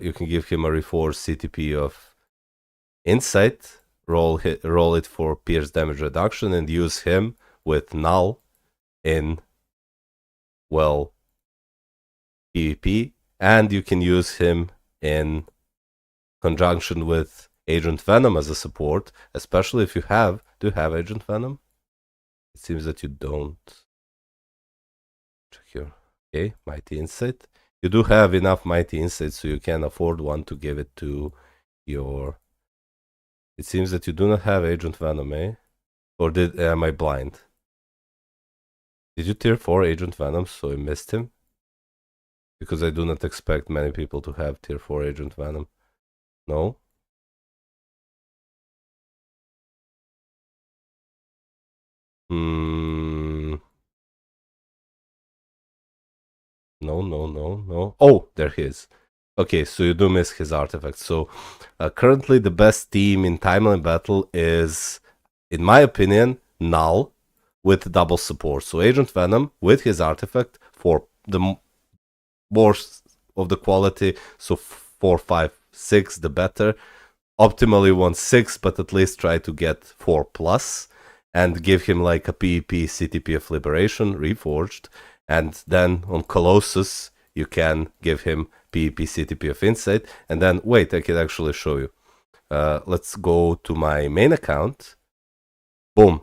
[SPEAKER 1] You can give him a reforged CTP of Insight. Roll it for pierce damage reduction and use him with Null in, well, PvP. And you can use him in conjunction with Agent Venom as a support, especially if you have. Do you have Agent Venom? It seems that you don't. Check here. Okay, Mighty Insight. You do have enough Mighty Insight, so you can afford one to give it to your. It seems that you do not have Agent Venom, eh? Or am I blind? Did you tier 4 Agent Venom, so I missed him? Because I do not expect many people to have tier 4 Agent Venom. No? No. Oh, there he is. Okay, so you do miss his artifact. So currently the best team in Timeline Battle is, in my opinion, Null with double support. So Agent Venom with his artifact for the more of the quality. So 4, 5, 6, the better. Optimally 1, 6, but at least try to get 4+. And give him like a PvP CTP of Liberation, Reforged. And then on Colossus, you can give him PvP CTP of Insight. And then, wait, I can actually show you. Let's go to my main account. Boom.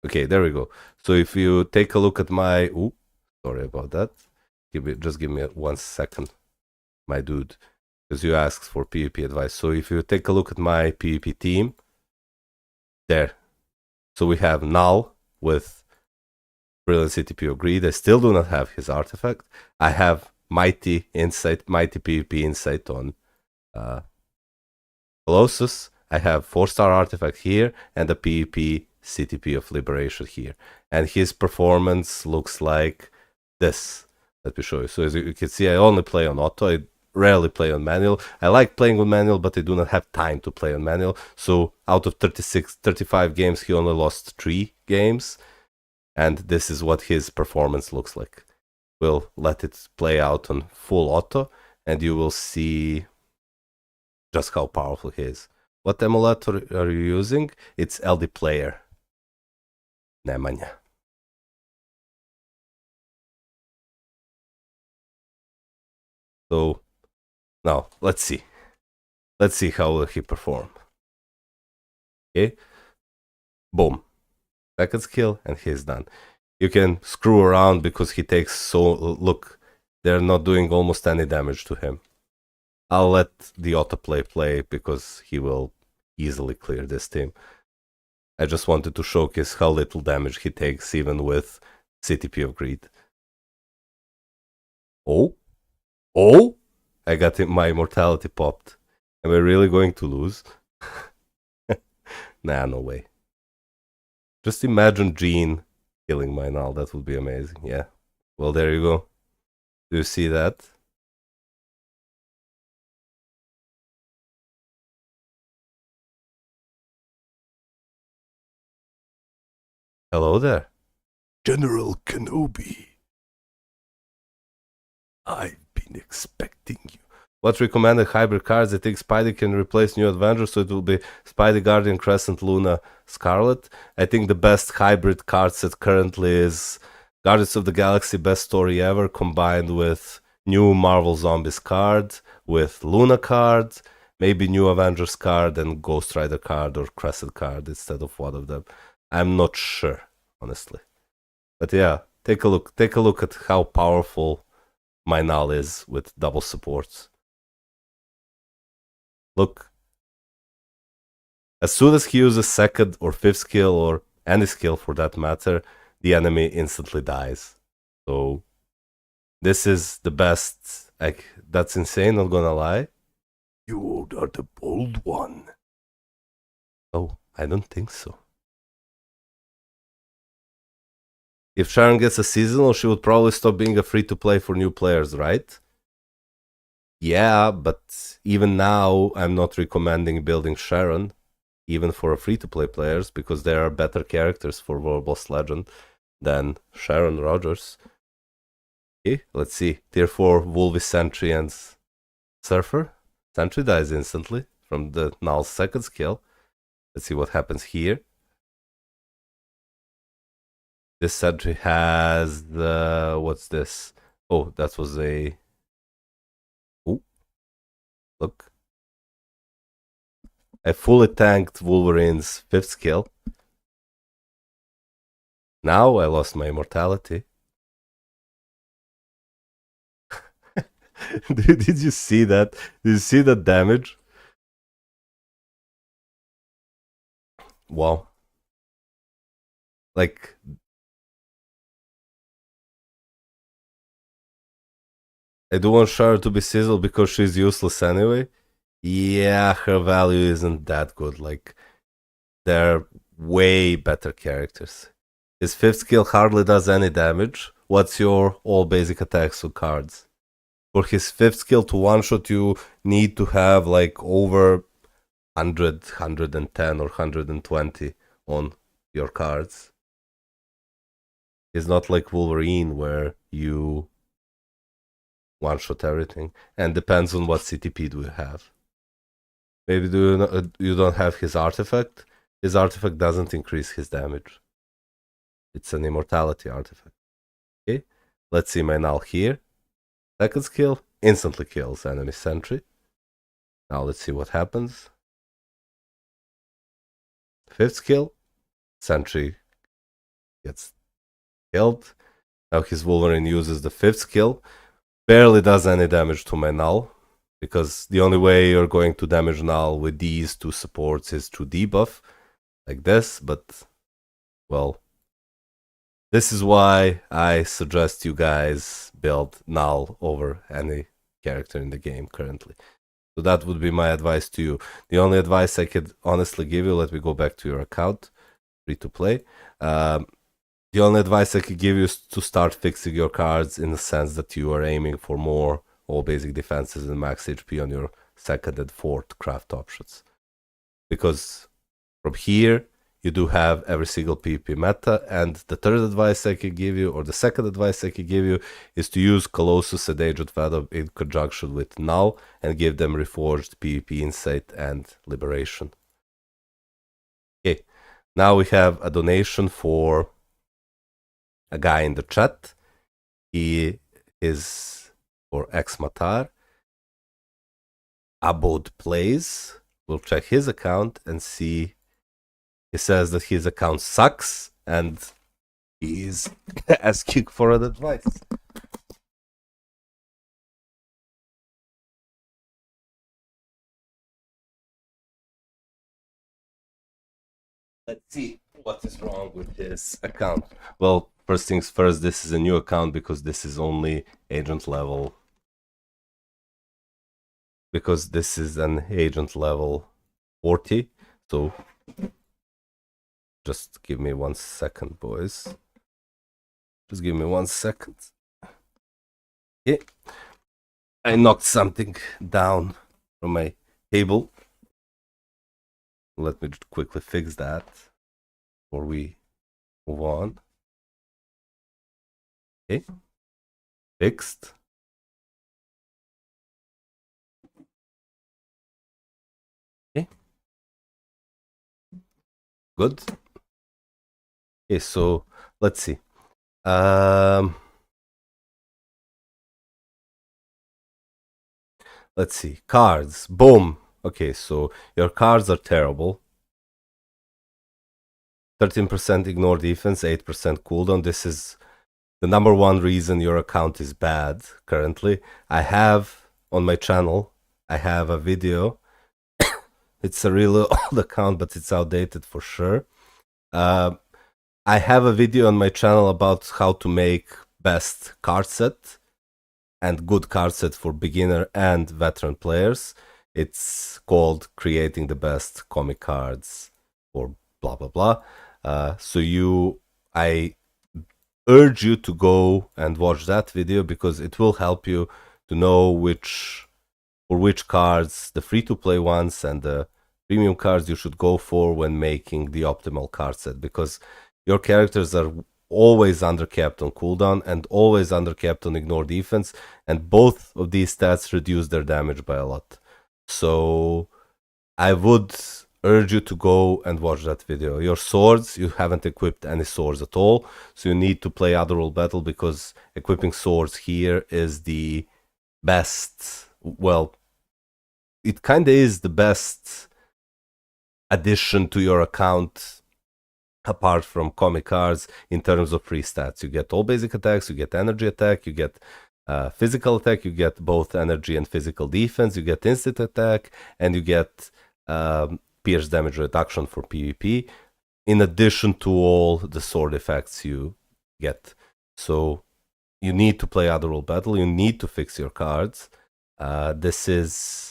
[SPEAKER 1] Okay, there we go. So if you take a look at my... Ooh, sorry about that. Just give me 1 second, my dude. Because you asked for PvP advice. So if you take a look at my PvP team, there. So we have Null with Brilliant CTP of Greed. I still do not have his artifact. I have Mighty Insight, Mighty PvP Insight on Colossus. I have 4-star artifact here and a PvP CTP of Liberation here. And his performance looks like this. Let me show you. So as you can see, I only play on auto. I rarely play on manual. I like playing on manual, but I do not have time to play on manual. So out of 35 games, he only lost 3 games. And this is what his performance looks like. We'll let it play out on full auto, and you will see just how powerful he is. What emulator are you using? It's LD Player. Nemanja. So now let's see. Let's see how will he perform. Okay. Boom. Second skill and he's done. You can screw around because he takes so look. they're not doing almost any damage to him. I'll let the autoplay play because he will easily clear this team. I just wanted to showcase how little damage he takes even with CTP of Greed. Oh? Oh? I got my immortality popped. Am I really going to lose? Nah, no way. Just imagine Jean killing my null. That would be amazing. Yeah. Well, there you go. Do you see that? Hello there. General Kenobi. I've been expecting you. What recommended hybrid cards? I think Spidey can replace New Avenger, so it will be Spidey, Guardian, Crescent, Luna, Scarlet. I think the best hybrid card set currently is Guardians of the Galaxy Best Story Ever combined with new Marvel Zombies card, with Luna card, maybe New Avengers card and Ghost Rider card or Crescent card instead of one of them. I'm not sure, honestly. But yeah, take a look at how powerful my null is with double supports. Look, as soon as he uses second or fifth skill, or any skill for that matter, the enemy instantly dies. So this is the best. Like, that's insane, not gonna lie. You are the bold one. Oh, I don't think so. If Sharon gets a seasonal, she would probably stop being a free-to-play for new players, right? Yeah, but even now, I'm not recommending building Sharon, even for free-to-play players, because there are better characters for World Boss Legend than Sharon Rogers. Okay, let's see. Tier 4, Wolvie, Sentry, and Surfer. Sentry dies instantly from the Null's second skill. Let's see what happens here. This Sentry has the... what's this? Oh, that was a... oh, look. I fully tanked Wolverine's fifth skill. Now I lost my immortality. Did you see that? Did you see the damage? Wow. Like, I do want Char to be sizzled because she's useless anyway. Yeah, her value isn't that good. Like, they're way better characters. His fifth skill hardly does any damage. What's your all basic attacks with cards? For his fifth skill to one-shot, you need to have like over 100, 110 or 120 on your cards. It's not like Wolverine where you one-shot everything. And depends on what CTP do you have. Maybe you don't have his artifact? His artifact doesn't increase his damage. It's an immortality artifact. Okay, let's see my null here. Second skill, instantly kills enemy sentry. Now let's see what happens. Fifth skill, sentry gets killed. Now his Wolverine uses the fifth skill. Barely does any damage to my null, because the only way you're going to damage null with these two supports is through debuff, like this, but, well, this is why I suggest you guys build null over any character in the game currently. So that would be my advice to you. The only advice I could honestly give you, let me go back to your account, free to play. The only advice I could give you is to start fixing your cards in the sense that you are aiming for more all basic defenses and max HP on your second and fourth craft options. Because from here, you do have every single PvP meta, and the third advice I could give you, or the second advice I could give you, is to use Colossus and Agent Venom in conjunction with Null and give them Reforged, PvP Insight, and Liberation. Okay, now we have a donation for a guy in the chat. He is for Exmatar. Abode Plays. We'll check his account and see. He says that his account sucks and he is asking for an advice. Let's see what is wrong with this account. Well, first things first, this is a new account because this is only agent level. Because this is an agent level 40. So just give me 1 second, boys. Just give me 1 second. Okay. I knocked something down from my table. Let me just quickly fix that before we move on. Okay. Fixed. Okay. Good. Okay, so let's see. Let's see. Cards. Boom. Okay, so your cards are terrible. 13% ignore defense, 8% cooldown. This is the number one reason your account is bad currently. I have on my channel, I have a video. It's a really old account, but it's outdated for sure. I have a video on my channel about how to make best card set and good card set for beginner and veteran players. It's called Creating the Best Comic Cards or blah blah blah. I urge you to go and watch that video because it will help you to know which cards, the free-to-play ones and the premium cards you should go for when making the optimal card set, because your characters are always undercapped on cooldown and always undercapped on ignore defense, and both of these stats reduce their damage by a lot. So I would urge you to go and watch that video. Your swords, you haven't equipped any swords at all, so you need to play other role battle because equipping swords here is the best, well, it kind of is the best addition to your account apart from comic cards in terms of free stats. You get all basic attacks, you get energy attack, you get physical attack, you get both energy and physical defense, you get instant attack, and you get pierce damage reduction for PvP, in addition to all the sword effects you get. So you need to play other role battle, you need to fix your cards. This is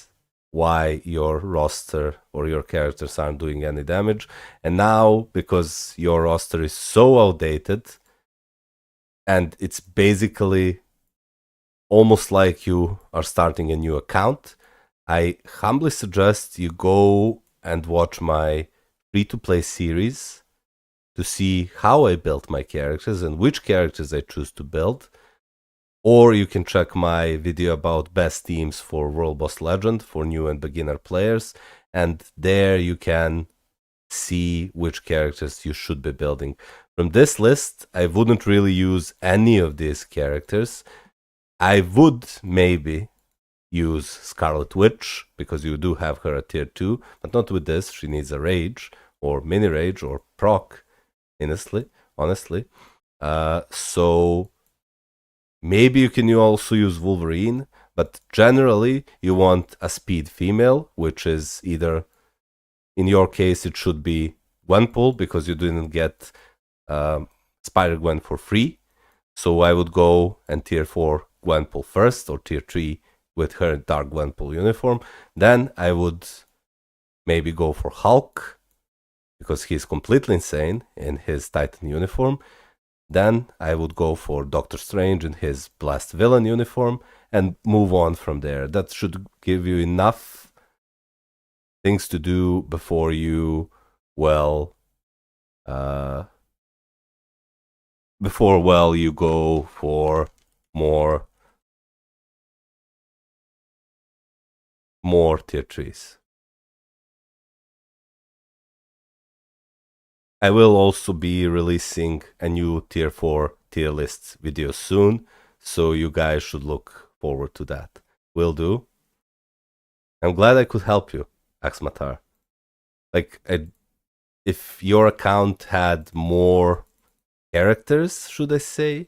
[SPEAKER 1] why your roster or your characters aren't doing any damage. And now, because your roster is so outdated, and it's basically almost like you are starting a new account, I humbly suggest you go and watch my free-to-play series to see how I built my characters and which characters I choose to build. Or you can check my video about best teams for World Boss Legend for new and beginner players, and there you can see which characters you should be building. From this list, I wouldn't really use any of these characters. I would maybe use Scarlet Witch, because you do have her at tier 2, but not with this. She needs a rage, or mini rage, or proc, honestly. So maybe you can also use Wolverine, but generally you want a speed female, which is either, in your case, it should be Gwenpool, because you didn't get Spider-Gwen for free. So I would go and tier 4 Gwenpool first, or tier 3 with her Dark Gwenpool uniform. Then I would maybe go for Hulk, because he's completely insane in his Titan uniform. Then I would go for Doctor Strange in his Blast Villain uniform and move on from there. That should give you enough things to do before you, you go for more tier 3s. I will also be releasing a new tier 4 tier list video soon, so you guys should look forward to that. Will do. I'm glad I could help you, Axmatar. If your account had more characters, should I say?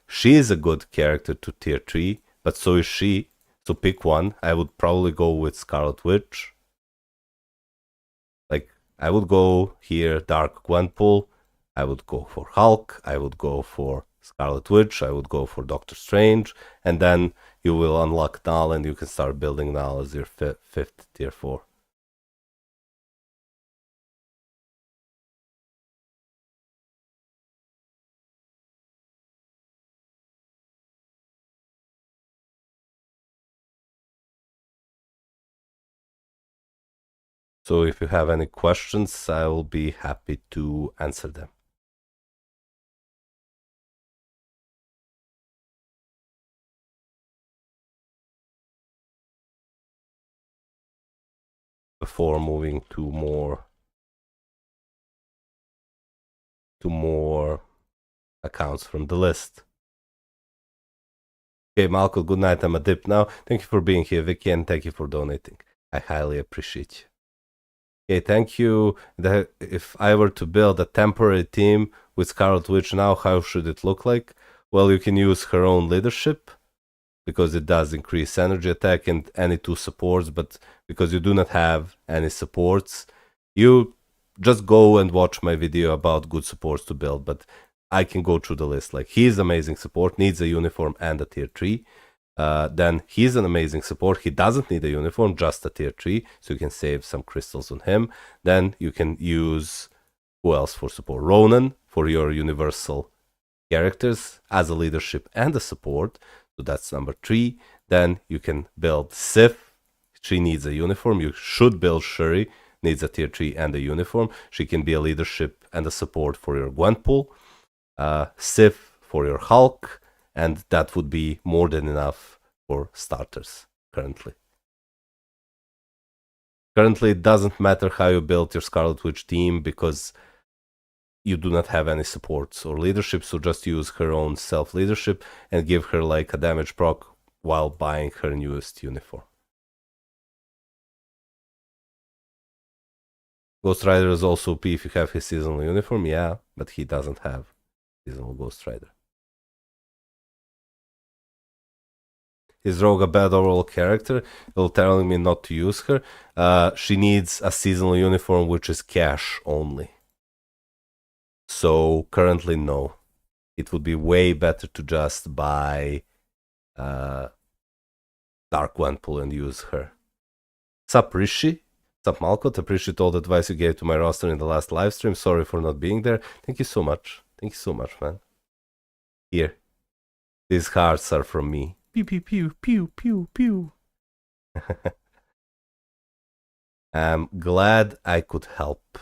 [SPEAKER 1] She is a good character to tier 3, but so is she. So pick one. I would probably go with Scarlet Witch. I would go here, Dark Gwenpool. I would go for Hulk. I would go for Scarlet Witch. I would go for Doctor Strange. And then you will unlock Null and you can start building Null as your fifth tier 4. So if you have any questions, I will be happy to answer them. Before moving to more accounts from the list. Okay, Malcolm, good night. I'm a dip now. Thank you for being here, Vicky, and thank you for donating. I highly appreciate you. Okay, thank you. If I were to build a temporary team with Scarlet Witch now, how should it look like? Well, you can use her own leadership, because it does increase energy attack and any 2 supports, but because you do not have any supports, you just go and watch my video about good supports to build, but I can go through the list. Like, he's amazing support, needs a uniform and a tier 3. Then he's an amazing support, he doesn't need a uniform, just a tier 3, so you can save some crystals on him. Then you can use, who else for support? Ronan for your universal characters as a leadership and a support. So that's number 3. Then you can build Sif. She needs a uniform. You should build Shuri. Needs a tier 3 and a uniform. She can be a leadership and a support for your Gwenpool. Sif for your Hulk. And that would be more than enough for starters currently. Currently, it doesn't matter how you build your Scarlet Witch team, because you do not have any supports or leadership, so just use her own self-leadership and give her like a damage proc while buying her newest uniform. Ghost Rider is also OP if you have his seasonal uniform, yeah, but he doesn't have seasonal Ghost Rider. Is Rogue a bad overall character? You're telling me not to use her. She needs a seasonal uniform which is cash only. So currently, no. It would be way better to just buy Dark Gwenpool and use her. Sup, Rishi? Sup, Malkot? Appreciate all the advice you gave to my roster in the last live stream. Sorry for not being there. Thank you so much. Thank you so much, man. Here. These hearts are from me. Pew, pew, pew, pew, pew, pew. I'm glad I could help.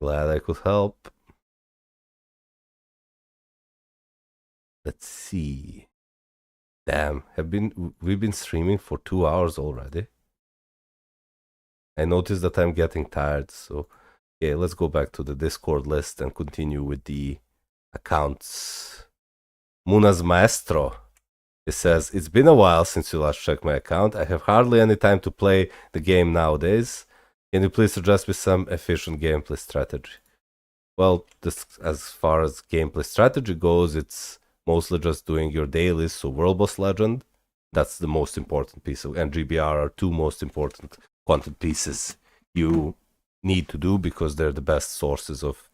[SPEAKER 1] Glad I could help. Let's see. Damn, we've been streaming for 2 hours already. I noticed that I'm getting tired, so okay, let's go back to the Discord list and continue with the accounts. Muna's Maestro. It says, it's been a while since you last checked my account. I have hardly any time to play the game nowadays. Can you please suggest me some efficient gameplay strategy? Well, as far as gameplay strategy goes, it's mostly just doing your dailies, so World Boss Legend. That's the most important piece, and GBR are 2 most important content pieces you need to do, because they're the best sources of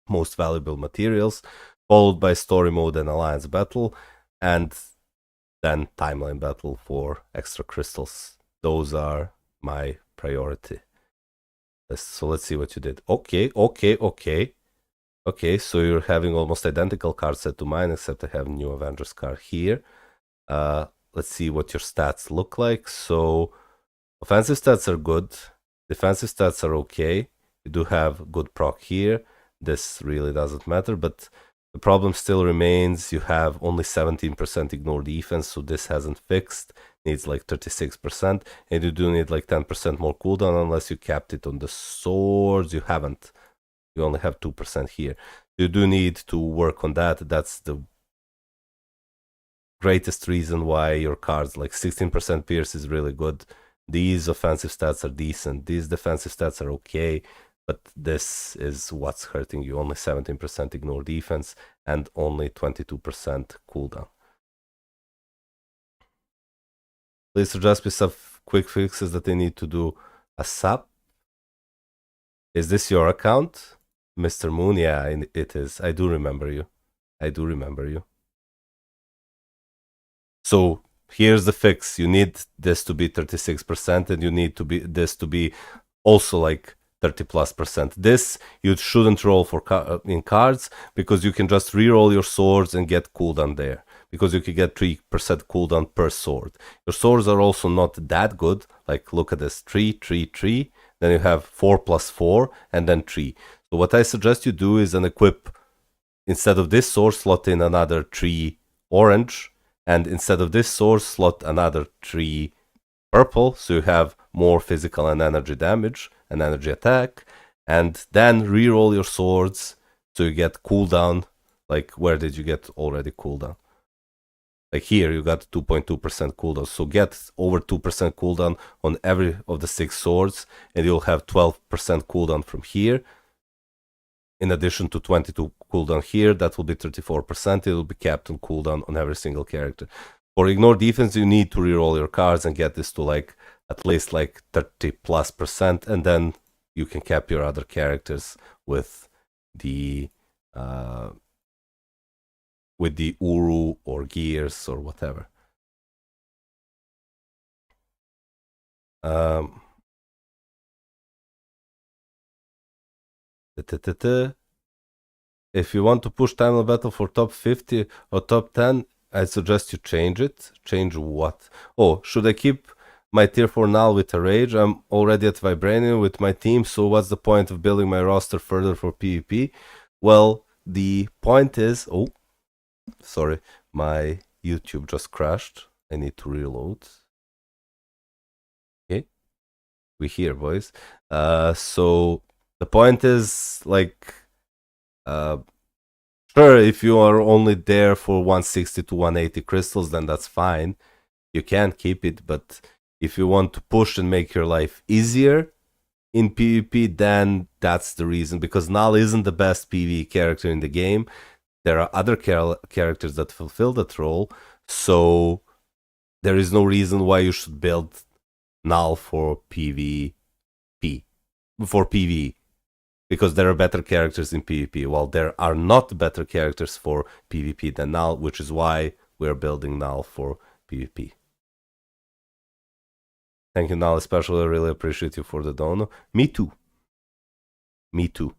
[SPEAKER 1] most valuable materials, followed by story mode and alliance battle, and then timeline battle for extra crystals. Those are my priority. So let's see what you did. Okay, so you're having almost identical card set to mine, except I have new Avengers card here. Let's see what your stats look like. So offensive stats are good. Defensive stats are okay. You do have good proc here. This really doesn't matter, but the problem still remains. You have only 17% ignore defense, so this hasn't fixed. Needs like 36%, and you do need like 10% more cooldown unless you capped it on the swords. You haven't. You only have 2% here. You do need to work on that. That's the greatest reason why your cards, like 16% pierce is really good. These offensive stats are decent. These defensive stats are okay. But this is what's hurting you. Only 17% ignore defense and only 22% cooldown. Please suggest me some quick fixes that they need to do ASAP. Is this your account? Mr. Moon? Yeah, it is. I do remember you. I do remember you. So here's the fix. You need this to be 36% and you need this to be also like 30+%. This you shouldn't roll for in cards because you can just re-roll your swords and get cooldown there. Because you can get 3% cooldown per sword. Your swords are also not that good. Like look at this, 3, 3, 3. Then you have 4 plus 4 and then 3. So what I suggest you do is an equip. Instead of this sword, slot in another 3 orange. And instead of this sword, slot another 3 purple. So you have more physical and energy damage and energy attack. And then re-roll your swords so you get cooldown. Like where did you get already cooldown? Like here you got 2.2% cooldown. So get over 2% cooldown on every of the 6 swords and you'll have 12% cooldown from here. In addition to 22 cooldown here, that will be 34%. It will be capped on cooldown on every single character. For ignore defense, you need to reroll your cards and get this to like at least like 30+%, and then you can cap your other characters with the Uru or Gears or whatever. If you want to push Time of Battle for top 50 or top 10, I suggest you change it. Change what? Oh, should I keep my tier 4 null with a rage? I'm already at Vibranium with my team, so what's the point of building my roster further for PvP? Well, the point is... Oh, sorry, my YouTube just crashed. I need to reload. Okay, we here, boys. So the point is, like... sure, if you are only there for 160 to 180 crystals, then that's fine. You can keep it, but if you want to push and make your life easier in PvP, then that's the reason. Because Null isn't the best PvE character in the game. There are other characters that fulfill that role, so there is no reason why you should build Null for PvP. For PvE. Because there are better characters in PvP, while there are not better characters for PvP than Null, which is why we're building Null for PvP. Thank you, Null, especially. I really appreciate you for the dono. Me too. Me too.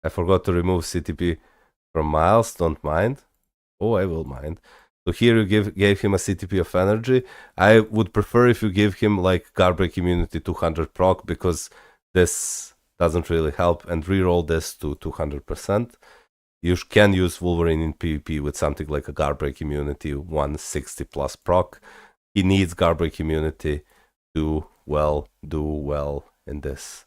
[SPEAKER 1] I forgot to remove CTP from Miles, don't mind. Oh, I will mind. So here you gave him a CTP of energy. I would prefer if you give him like Guardbreak Immunity 200 proc, because this doesn't really help, and reroll this to 200%. You can use Wolverine in PvP with something like a Guardbreak Immunity 160 plus proc. He needs Guardbreak Immunity to do well in this,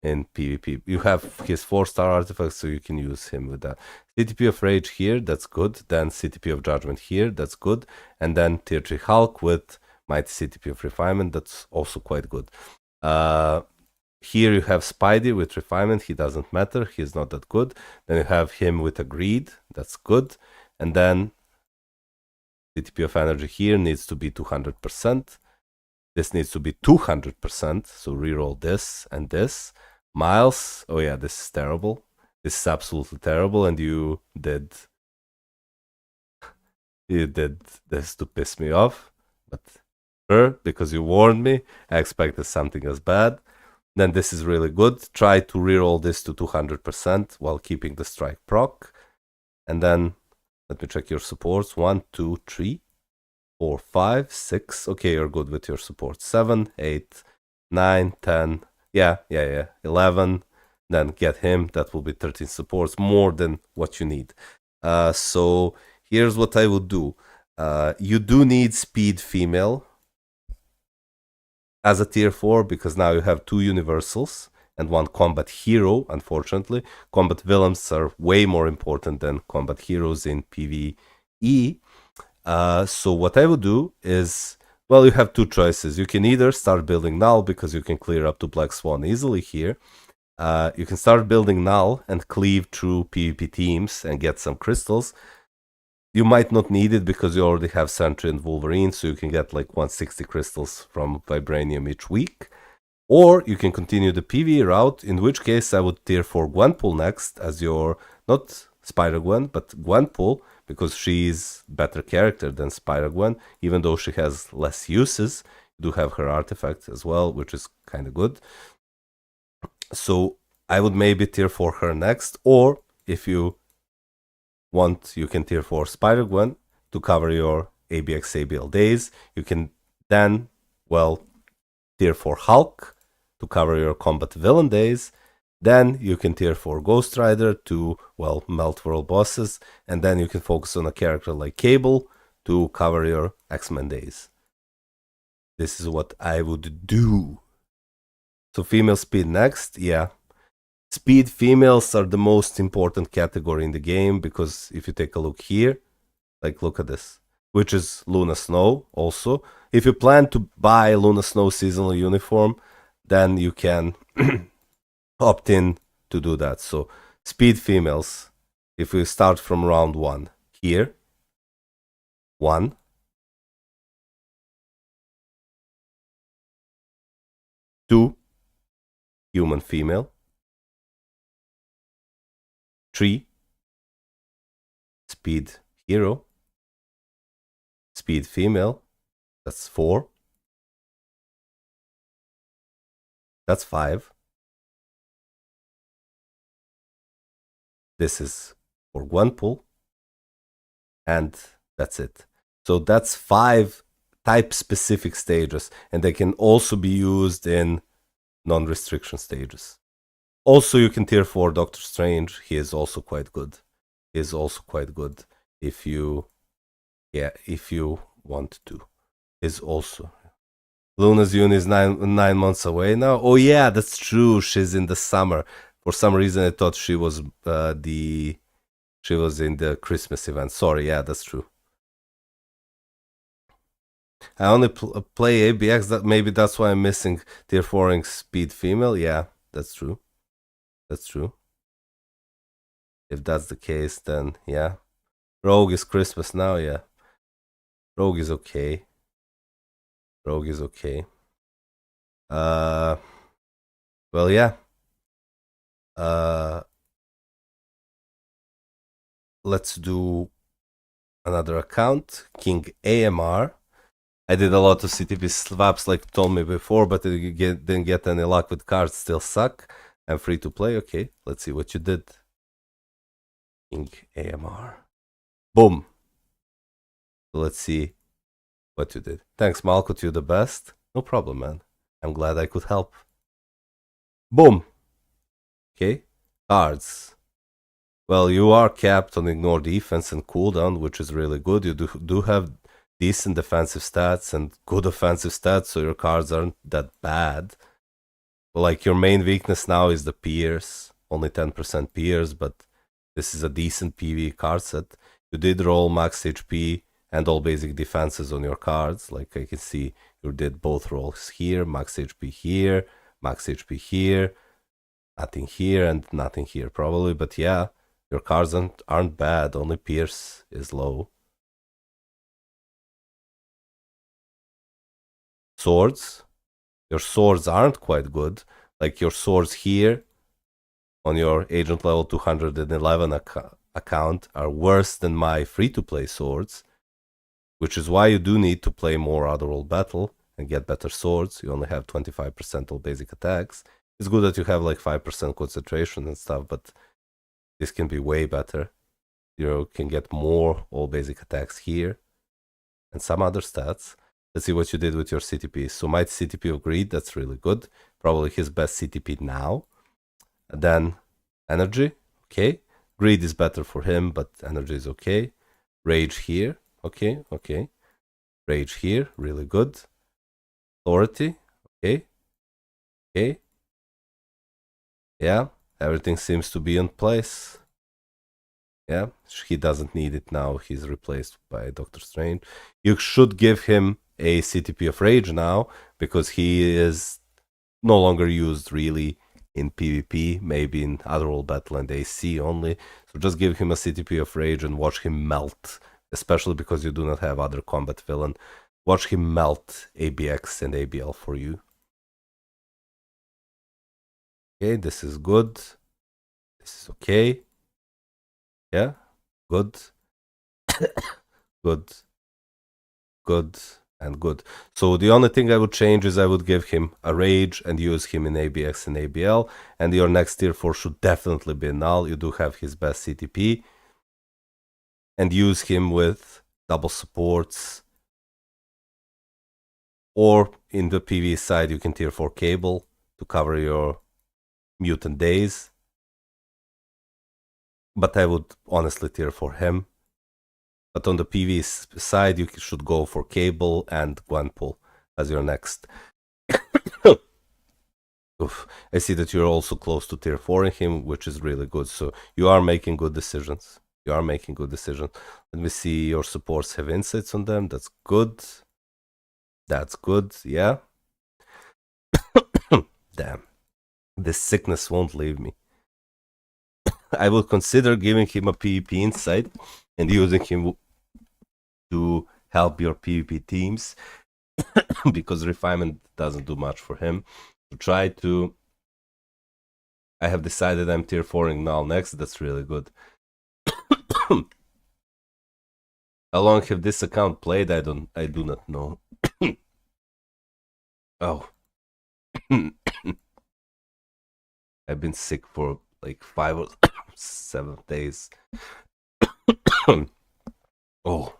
[SPEAKER 1] in PvP. You have his 4-star artifacts, so you can use him with that. CTP of Rage here, that's good. Then CTP of Judgment here, that's good. And then Tier 3 Hulk with Mighty CTP of Refinement, that's also quite good. Here you have Spidey with Refinement, he doesn't matter, he's not that good. Then you have him with a Greed, that's good. And then CTP of Energy here needs to be 200%. This needs to be 200%, so reroll this and this. Miles, oh yeah, this is terrible. This is absolutely terrible, and you did this to piss me off. But sure, because you warned me, I expected something as bad. Then this is really good. Try to reroll this to 200% while keeping the strike proc. And then let me check your supports. 1, 2, 3, 4, 5, 6. Okay, you're good with your support. 7, 8, 9, 10. Yeah. 11. Then get him. That will be 13 supports, more than what you need. So here's what I would do. You do need Speed Female as a tier 4, because now you have 2 universals and 1 combat hero. Unfortunately, combat villains are way more important than combat heroes in PvE. So what I would do is, well, you have 2 choices. You can either start building Null, because you can clear up to Black Swan easily here. You can start building Null and cleave through PvP teams and get some crystals. You might not need it because you already have Sentry and Wolverine, so you can get like 160 crystals from Vibranium each week. Or you can continue the PvE route, in which case I would tier for Gwenpool next as your, not Spider-Gwen, but Gwenpool, because she's better character than Spider-Gwen, even though she has less uses. You do have her artifact as well, which is kind of good. So I would maybe tier for her next, or if you want, you can tier for Spider-Gwen to cover your ABX ABL days. You can then, well, tier for Hulk to cover your combat villain days. Then you can tier for Ghost Rider to, well, melt world bosses. And then you can focus on a character like Cable to cover your X-Men days. This is what I would do. So female speed next, yeah. Speed females are the most important category in the game, because if you take a look here, like look at this, which is Luna Snow also. If you plan to buy Luna Snow seasonal uniform, then you can opt in to do that. So speed females, if we start from round 1, here, 1, 2, human female, 3, speed hero, speed female, that's 4, that's 5. This is for Gwenpool, and that's it. So that's 5 type-specific stages, and they can also be used in non-restriction stages. Also, you can tier for Doctor Strange. He is also quite good. He is also quite good if you, yeah, if you want to. Is also. Luna's uni is 9 months away now. Oh yeah, that's true. She's in the summer. For some reason, I thought she was in the Christmas event. Sorry, yeah, that's true. I only play ABX. That maybe that's why I'm missing tier 4 speed female. Yeah, that's true. That's true. If that's the case, then yeah. Rogue is Christmas now, yeah. Rogue is okay. Rogue is okay. Well, yeah. Let's do another account, King AMR. I did a lot of CTP swaps like you told me before, but didn't get any luck with cards, still suck. I'm free to play. Okay, let's see what you did. King AMR. Boom. So let's see what you did. Thanks, Malkut, you're the best. No problem, man. I'm glad I could help. Boom. Okay, cards. Well, you are capped on ignore defense and cooldown, which is really good. You do have decent defensive stats and good offensive stats, so your cards aren't that bad. But like your main weakness now is the Pierce, only 10% Pierce, but this is a decent PvE card set. You did roll max HP and all basic defenses on your cards. Like I can see you did both rolls here, max HP here, max HP here, nothing here and nothing here probably, but yeah, your cards aren't bad, only Pierce is low. Swords. Your swords aren't quite good. Like your swords here on your agent level 211 account are worse than my free-to-play swords, which is why you do need to play more Otherworld Battle and get better swords. You only have 25% all basic attacks. It's good that you have like 5% concentration and stuff, but this can be way better. You can get more all basic attacks here and some other stats. Let's see what you did with your CTP. So my CTP of Greed, that's really good. Probably his best CTP now. And then Energy, okay. Greed is better for him, but Energy is okay. Rage here, okay. Rage here, really good. Authority, okay. Yeah, everything seems to be in place. Yeah, he doesn't need it now. He's replaced by Doctor Strange. You should give him a CTP of Rage now, because he is no longer used really in PvP, maybe in Otherworld Battle and AC only. So just give him a CTP of Rage and watch him melt, especially because you do not have other combat villain. Watch him melt ABX and ABL for you. Okay, this is good. This is okay. Yeah, good, good, good, and good. So the only thing I would change is I would give him a rage and use him in ABX and ABL. And your next tier 4 should definitely be null. You do have his best CTP. And use him with double supports. Or in the PV side, you can tier 4 cable to cover your mutant days. But I would honestly tier for him. But on the PV side, you should go for cable and Gwenpool as your next. Oof. I see that you're also close to tier 4 in him, which is really good. So you are making good decisions. You are making good decisions. Let me see, your supports have insights on them. That's good. That's good, yeah. Damn. This sickness won't leave me. I will consider giving him a PvP insight and using him to help your PvP teams because refinement doesn't do much for him. To try to... I have decided I'm tier 4ing null next. That's really good. How long have this account played? I do not know. Oh. I've been sick for like 5 or 7 days. Oh.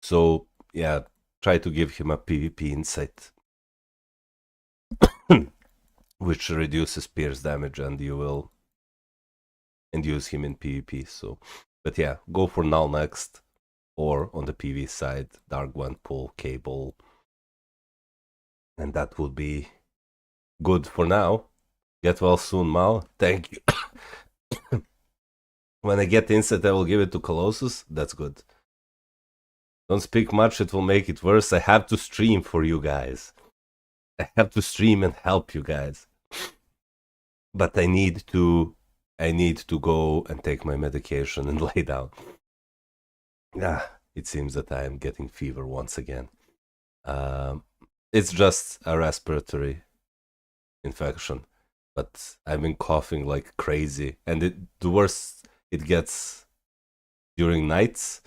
[SPEAKER 1] So, yeah, try to give him a PvP insight. Which reduces pierce damage and you will... and use him in PvP, so... But yeah, go for null next. Or on the PV side, Dark Gwenpool, Cable. And that would be good for now. Get well soon, Mal. Thank you. When I get insight, I will give it to Colossus. That's good. Don't speak much, it will make it worse. I have to stream for you guys. I have to stream and help you guys. But I need to go and take my medication and lay down. It seems that I am getting fever once again. It's just a respiratory infection, but I've been coughing like crazy, and the worse it gets during nights.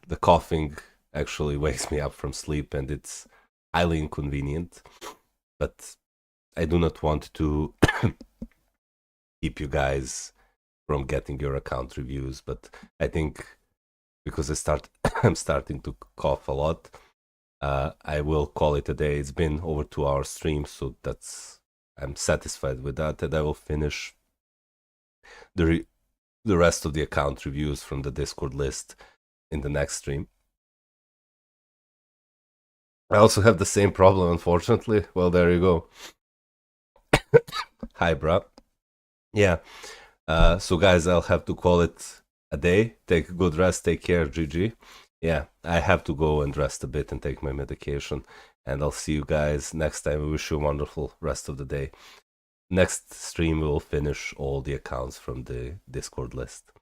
[SPEAKER 1] The coughing actually wakes me up from sleep, and it's highly inconvenient. But I do not want to keep you guys from getting your account reviews. But I think because I'm starting to cough a lot, I will call it a day. It's been over 2 hours stream, so I'm satisfied with that, and I will finish the rest of the account reviews from the Discord list in the next stream. I also have the same problem, unfortunately. Well, there you go. Hi, bro. Yeah. So guys, I'll have to call it a day. Take a good rest. Take care. GG. Yeah, I have to go and rest a bit and take my medication. And I'll see you guys next time. I wish you a wonderful rest of the day. Next stream, we will finish all the accounts from the Discord list.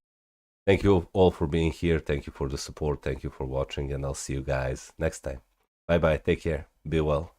[SPEAKER 1] Thank you all for being here. Thank you for the support. Thank you for watching. And I'll see you guys next time. Bye-bye. Take care. Be well.